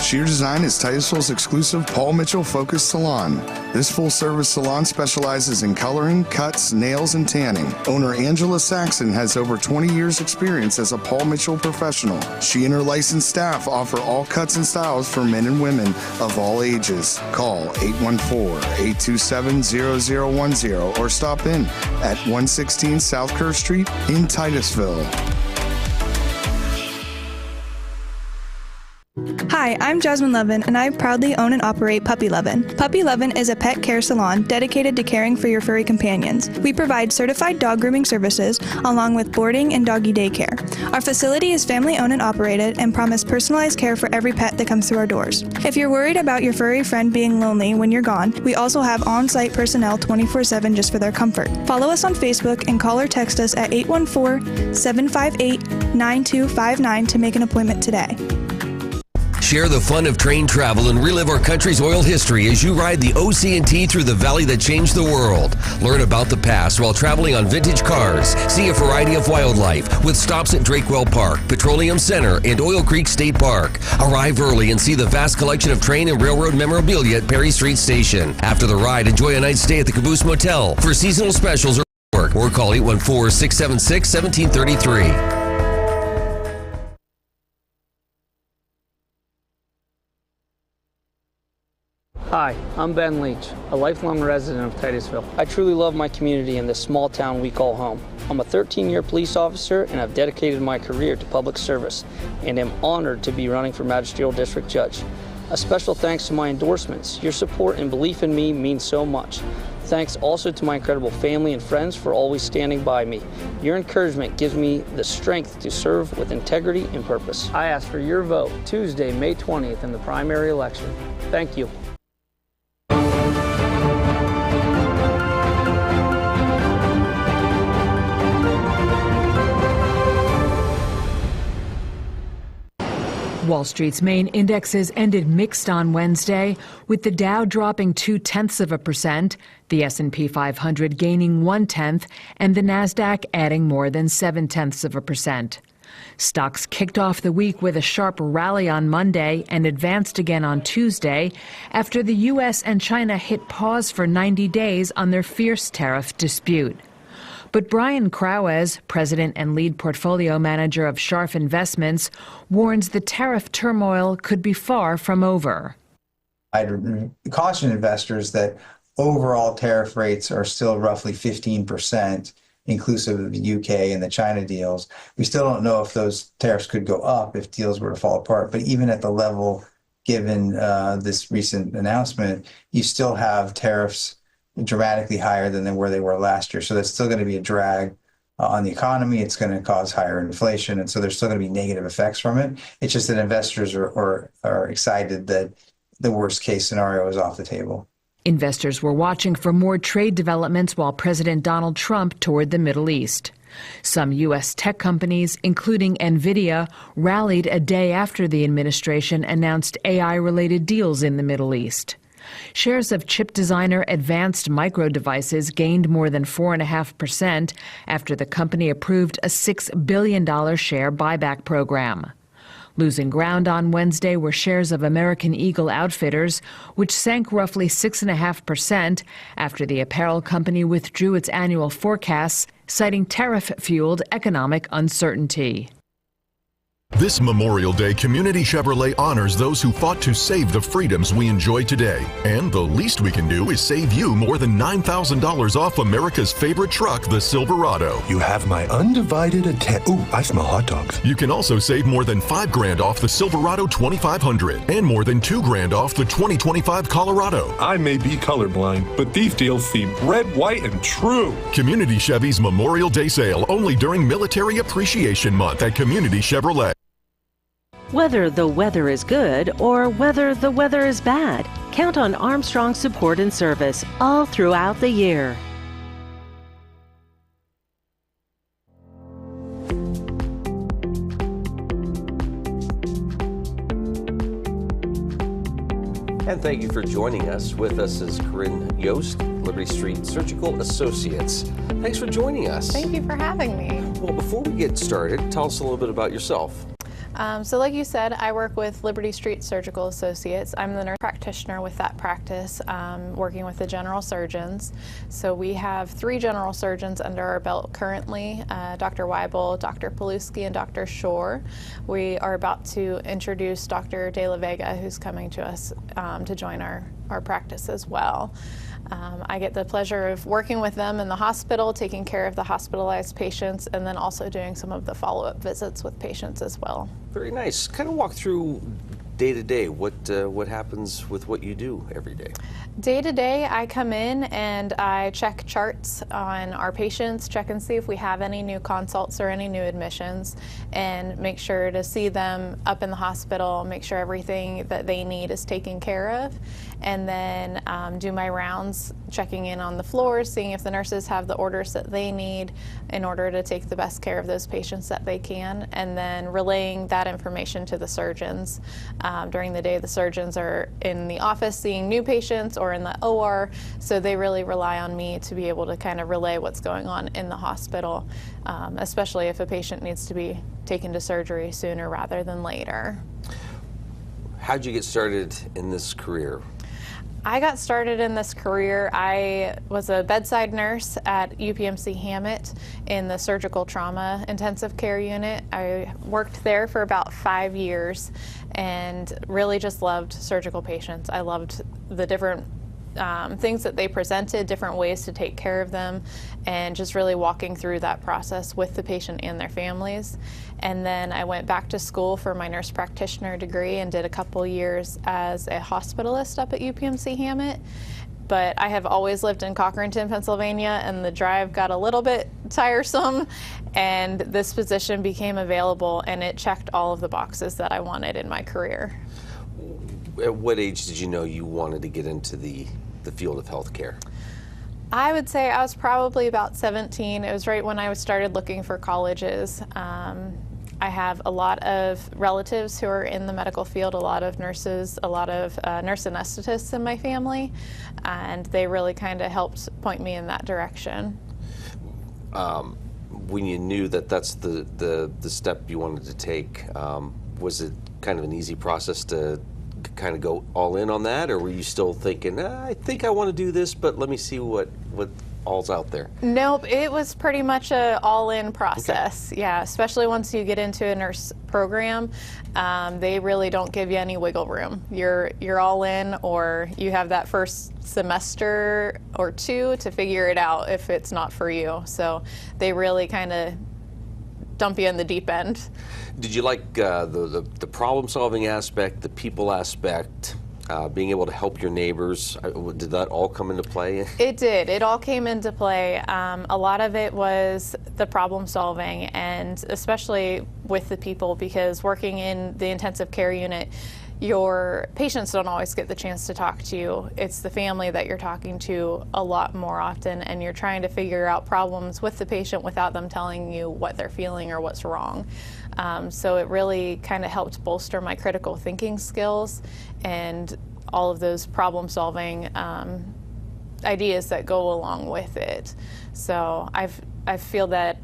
Sheer Design is Titusville's exclusive Paul Mitchell-focused salon. This full-service salon specializes in coloring, cuts, nails, and tanning. Owner Angela Saxon has over 20 years' experience as a Paul Mitchell professional. She and her licensed staff offer all cuts and styles for men and women of all ages. Call 814-827-0010 or stop in at 116 South Kerr Street in Titusville. Hi, I'm Jasmine Levin, and I proudly own and operate Puppy Levin. Puppy Levin is a pet care salon dedicated to caring for your furry companions. We provide certified dog grooming services along with boarding and doggy daycare. Our facility is family-owned and operated and promise personalized care for every pet that comes through our doors. If you're worried about your furry friend being lonely when you're gone, we also have on-site personnel 24/7 just for their comfort. Follow us on Facebook and call or text us at 814-758-9259 to make an appointment today. Share the fun of train travel and relive our country's oil history as you ride the OC&T through the valley that changed the world. Learn about the past while traveling on vintage cars. See a variety of wildlife with stops at Drakewell Park, Petroleum Center, and Oil Creek State Park. Arrive early and see the vast collection of train and railroad memorabilia at Perry Street Station. After the ride, enjoy a night's stay at the Caboose Motel. For seasonal specials or call 814-676-1733. Hi, I'm Ben Leach, a lifelong resident of Titusville. I truly love my community and this small town we call home. I'm a 13-year police officer and I've dedicated my career to public service and am honored to be running for Magisterial District Judge. A special thanks to my endorsements. Your support and belief in me means so much. Thanks also to my incredible family and friends for always standing by me. Your encouragement gives me the strength to serve with integrity and purpose. I ask for your vote Tuesday, May 20th in the primary election. Thank you. Wall Street's main indexes ended mixed on Wednesday, with the Dow dropping 0.2%, the S&P 500 gaining 0.1%, and the Nasdaq adding more than 0.7%. Stocks kicked off the week with a sharp rally on Monday and advanced again on Tuesday after the U.S. and China hit pause for 90 days on their fierce tariff dispute. But Brian Crowes, president and lead portfolio manager of Scharf Investments, warns the tariff turmoil could be far from over. I'd caution investors that overall tariff rates are still roughly 15%, inclusive of the UK and the China deals. We still don't know if those tariffs could go up if deals were to fall apart. But even at the level given this recent announcement, you still have tariffs dramatically higher than where they were last year. So that's still going to be a drag on the economy. It's going to cause higher inflation. And so there's still going to be negative effects from it. It's just that investors are excited that the worst case scenario is off the table. Investors were watching for more trade developments while President Donald Trump toured the Middle East. Some U.S. tech companies, including NVIDIA, rallied a day after the administration announced AI-related deals in the Middle East. Shares of chip designer Advanced Micro Devices gained more than 4.5% after the company approved a $6 billion share buyback program. Losing ground on Wednesday were shares of American Eagle Outfitters, which sank roughly 6.5% after the apparel company withdrew its annual forecasts, citing tariff-fueled economic uncertainty. This Memorial Day, Community Chevrolet honors those who fought to save the freedoms we enjoy today. And the least we can do is save you more than $9,000 off America's favorite truck, the Silverado. You have my undivided attention. Ooh, I smell hot dogs. You can also save more than $5,000 off the Silverado 2500 and more than $2,000 off the 2025 Colorado. I may be colorblind, but these deals seem red, white, and true. Community Chevy's Memorial Day sale only during Military Appreciation Month at Community Chevrolet. Whether the weather is good or whether the weather is bad, count on Armstrong's support and service all throughout the year. And thank you for joining us. With us is Corinne Yost, Liberty Street Surgical Associates. Thanks for joining us. Thank you for having me. Well, before we get started, tell us a little bit about yourself. So like you said, I work with Liberty Street Surgical Associates. I'm the nurse practitioner with that practice, working with the general surgeons. So we have 3 general surgeons under our belt currently, Dr. Weibel, Dr. Paluski, and Dr. Shore. We are about to introduce Dr. De La Vega, who's coming to us to join our practice as well. I get the pleasure of working with them in the hospital, taking care of the hospitalized patients, and then also doing some of the follow-up visits with patients as well. Very nice. Kind of walk through day to day. What happens with what you do every day? Day to day, I come in and I check charts on our patients, check and see if we have any new consults or any new admissions, and make sure to see them up in the hospital, make sure everything that they need is taken care of, and then do my rounds, checking in on the floors, seeing if the nurses have the orders that they need in order to take the best care of those patients that they can, and then relaying that information to the surgeons. During the day, the surgeons are in the office seeing new patients or in the OR, so they really rely on me to be able to kind of relay what's going on in the hospital, especially if a patient needs to be taken to surgery sooner rather than later. How'd you get started in this career? I got started in this career. I was a bedside nurse at UPMC Hammett in the surgical trauma intensive care unit. I worked there for about 5 years and really just loved surgical patients. I loved the different things that they presented, different ways to take care of them, and just really walking through that process with the patient and their families. And then I went back to school for my nurse practitioner degree and did a couple years as a hospitalist up at UPMC Hammett. But I have always lived in Cochranton, Pennsylvania, and the drive got a little bit tiresome, and this position became available, and it checked all of the boxes that I wanted in my career. At what age did you know you wanted to get into the field of healthcare? I would say I was probably about 17. It was right when I started looking for colleges. I have a lot of relatives who are in the medical field, a lot of nurses, a lot of nurse anesthetists in my family, and they really kind of helped point me in that direction. When you knew that that's the step you wanted to take, was it kind of an easy process to kind of go all in on that, or were you still thinking, I think I want to do this, but let me see what all's out there? Nope, it was pretty much a all-in process. Okay. Yeah, especially once you get into a nurse program, they really don't give you any wiggle room. You're all in, or you have that first semester or 2 to figure it out if it's not for you. So they really kind of dump you in the deep end. Did you like the problem-solving aspect, the people aspect, being able to help your neighbors? Did that all come into play? It did. It all came into play. A lot of it was the problem-solving, and especially with the people, because working in the intensive care unit, your patients don't always get the chance to talk to you. It's the family that you're talking to a lot more often, and you're trying to figure out problems with the patient without them telling you what they're feeling or what's wrong. So it really kind of helped bolster my critical thinking skills and all of those problem-solving ideas that go along with it. So I feel that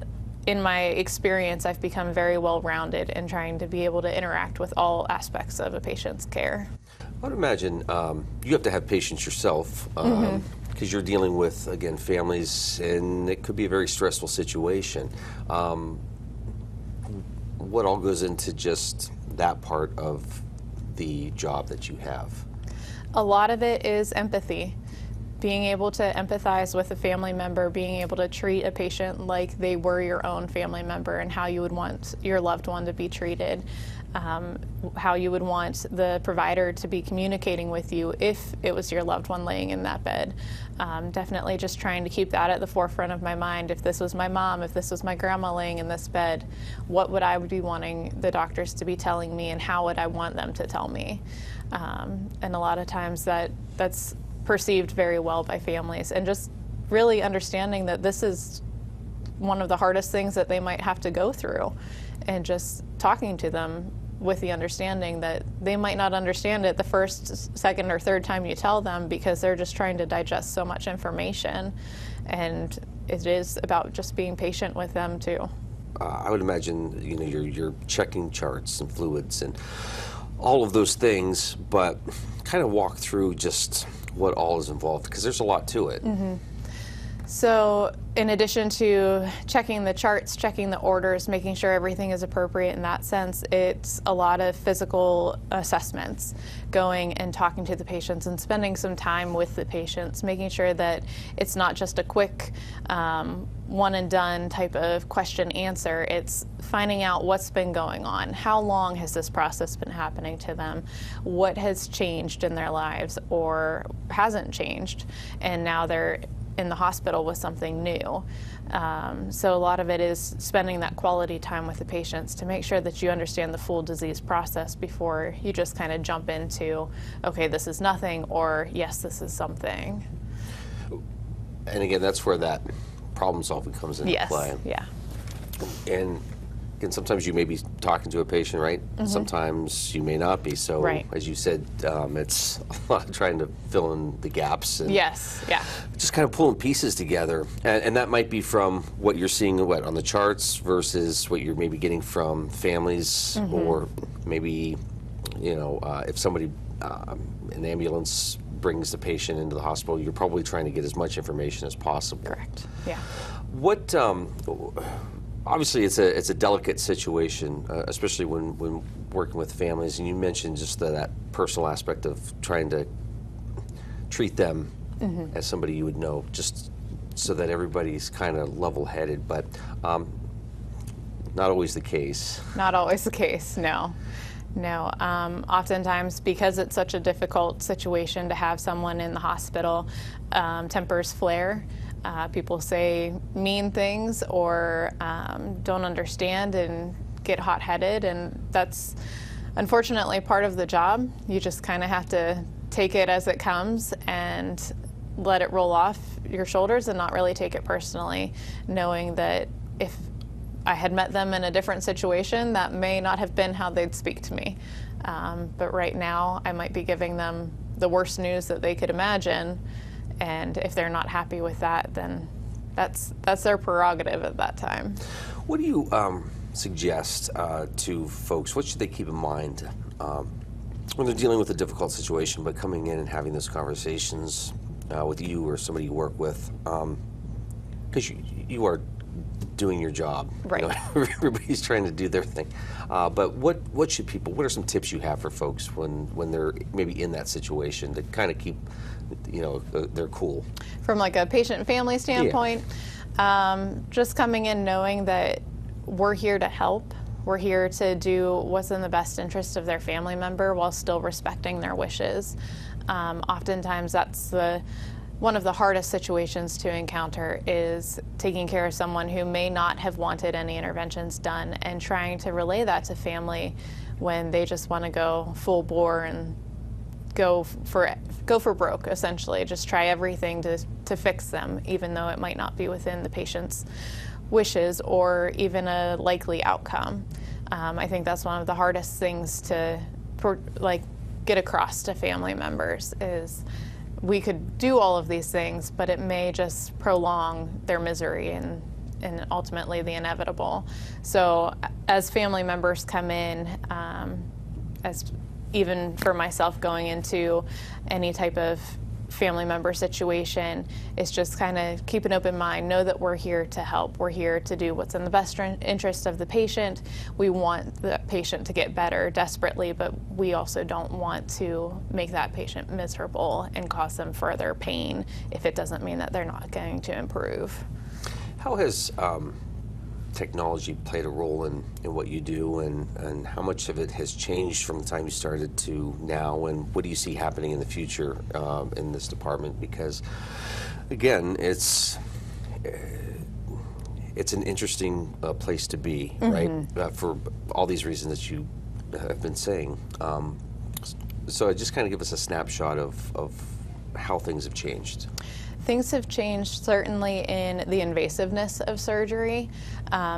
in my experience, I've become very well-rounded in trying to be able to interact with all aspects of a patient's care. I would imagine you have to have patience yourself because you're dealing with, again, families, and it could be a very stressful situation. What all goes into just that part of the job that you have? A lot of it is empathy. Being able to empathize with a family member, being able to treat a patient like they were your own family member and how you would want your loved one to be treated, how you would want the provider to be communicating with you if it was your loved one laying in that bed. Definitely just trying to keep that at the forefront of my mind. If this was my mom, if this was my grandma laying in this bed, what would I be wanting the doctors to be telling me, and how would I want them to tell me? And a lot of times that's perceived very well by families, and just really understanding that this is one of the hardest things that they might have to go through, and just talking to them with the understanding that they might not understand it the first, second, or third time you tell them, because they're just trying to digest so much information, and it is about just being patient with them too. I would imagine, you know, you're checking charts and fluids and all of those things, but kind of walk through just what all is involved, because there's a lot to it. So in addition to checking the charts, checking the orders, making sure everything is appropriate in that sense, it's a lot of physical assessments, going and talking to the patients and spending some time with the patients, making sure that it's not just a quick one and done type of question answer. It's finding out what's been going on. How long has this process been happening to them? What has changed in their lives or hasn't changed, and now they're in the hospital with something new. So a lot of it is spending that quality time with the patients to make sure that you understand the full disease process before you just kind of jump into, okay, this is nothing, or yes, this is something. And again, that's where that problem solving comes into play. Yeah. And again, sometimes you may be talking to a patient, right? Sometimes you may not be. So as you said, it's a lot of trying to fill in the gaps. And just kind of pulling pieces together. And that might be from what you're seeing on the charts versus what you're maybe getting from families, or maybe, you know, if somebody, an ambulance brings the patient into the hospital, you're probably trying to get as much information as possible. Correct. Yeah. What, obviously it's a delicate situation, especially when working with families, and you mentioned just that personal aspect of trying to treat them as somebody you would know, just so that everybody's kind of level-headed, but not always the case. Not always the case, no. No, oftentimes because it's such a difficult situation to have someone in the hospital, tempers flare. People say mean things or don't understand and get hot-headed, and that's unfortunately part of the job. You just kind of have to take it as it comes and let it roll off your shoulders and not really take it personally, knowing that if I had met them in a different situation, that may not have been how they'd speak to me. But right now, I might be giving them the worst news that they could imagine, and if they're not happy with that, then that's their prerogative at that time. What do you suggest to folks? What should they keep in mind when they're dealing with a difficult situation, but coming in and having those conversations with you or somebody you work with? Because you are doing your job. Right. You know, everybody's trying to do their thing. But what are some tips you have for folks when they're maybe in that situation to kind of keep, you know, their cool? From like a patient and family standpoint, just coming in knowing that we're here to help. We're here to do what's in the best interest of their family member while still respecting their wishes. Oftentimes that's one of the hardest situations to encounter, is taking care of someone who may not have wanted any interventions done and trying to relay that to family when they just want to go full bore and go for broke, essentially. Just try everything to fix them, even though it might not be within the patient's wishes or even a likely outcome. I think that's one of the hardest things to get across to family members is we could do all of these things, but it may just prolong their misery and ultimately the inevitable. So as family members come in, as even for myself going into any type of family member situation, it's just kind of keep an open mind, know that we're here to help. We're here to do what's in the best interest of the patient. We want the patient to get better desperately, but we also don't want to make that patient miserable and cause them further pain if it doesn't mean that they're not going to improve. How has technology played a role in what you do, and how much of it has changed from the time you started to now, and what do you see happening in the future in this department? Because again, it's an interesting place to be, right? For all these reasons that you have been saying. So just kind of give us a snapshot of how things have changed. Things have changed certainly in the invasiveness of surgery.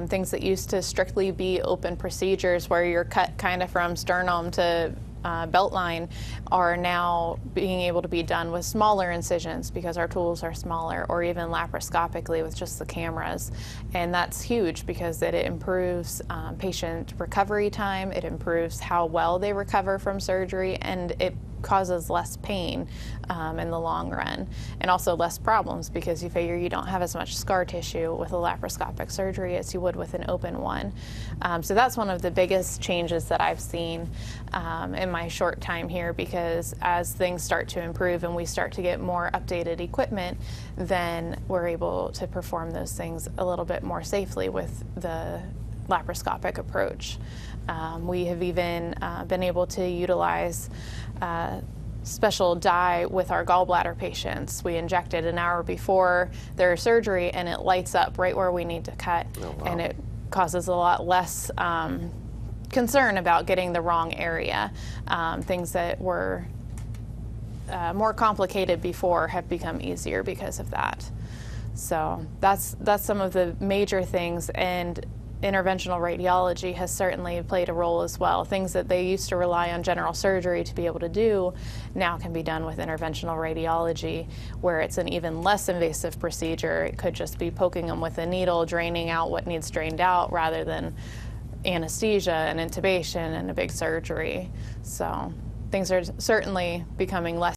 Things that used to strictly be open procedures where you're cut kind of from sternum to beltline are now being able to be done with smaller incisions because our tools are smaller, or even laparoscopically with just the cameras. And that's huge because it improves patient recovery time, it improves how well they recover from surgery, and it causes less pain in the long run, and also less problems because you figure you don't have as much scar tissue with a laparoscopic surgery as you would with an open one. So that's one of the biggest changes that I've seen in my short time here, because as things start to improve and we start to get more updated equipment, then we're able to perform those things a little bit more safely with the laparoscopic approach. We have even been able to utilize special dye with our gallbladder patients. We inject it an hour before their surgery and it lights up right where we need to cut. Oh, wow. And it causes a lot less concern about getting the wrong area. Things that were more complicated before have become easier because of that. So that's some of the major things, and interventional radiology has certainly played a role as well. Things that they used to rely on general surgery to be able to do now can be done with interventional radiology, where it's an even less invasive procedure. It could just be poking them with a needle, draining out what needs drained out, rather than anesthesia and intubation and a big surgery. So things are certainly becoming less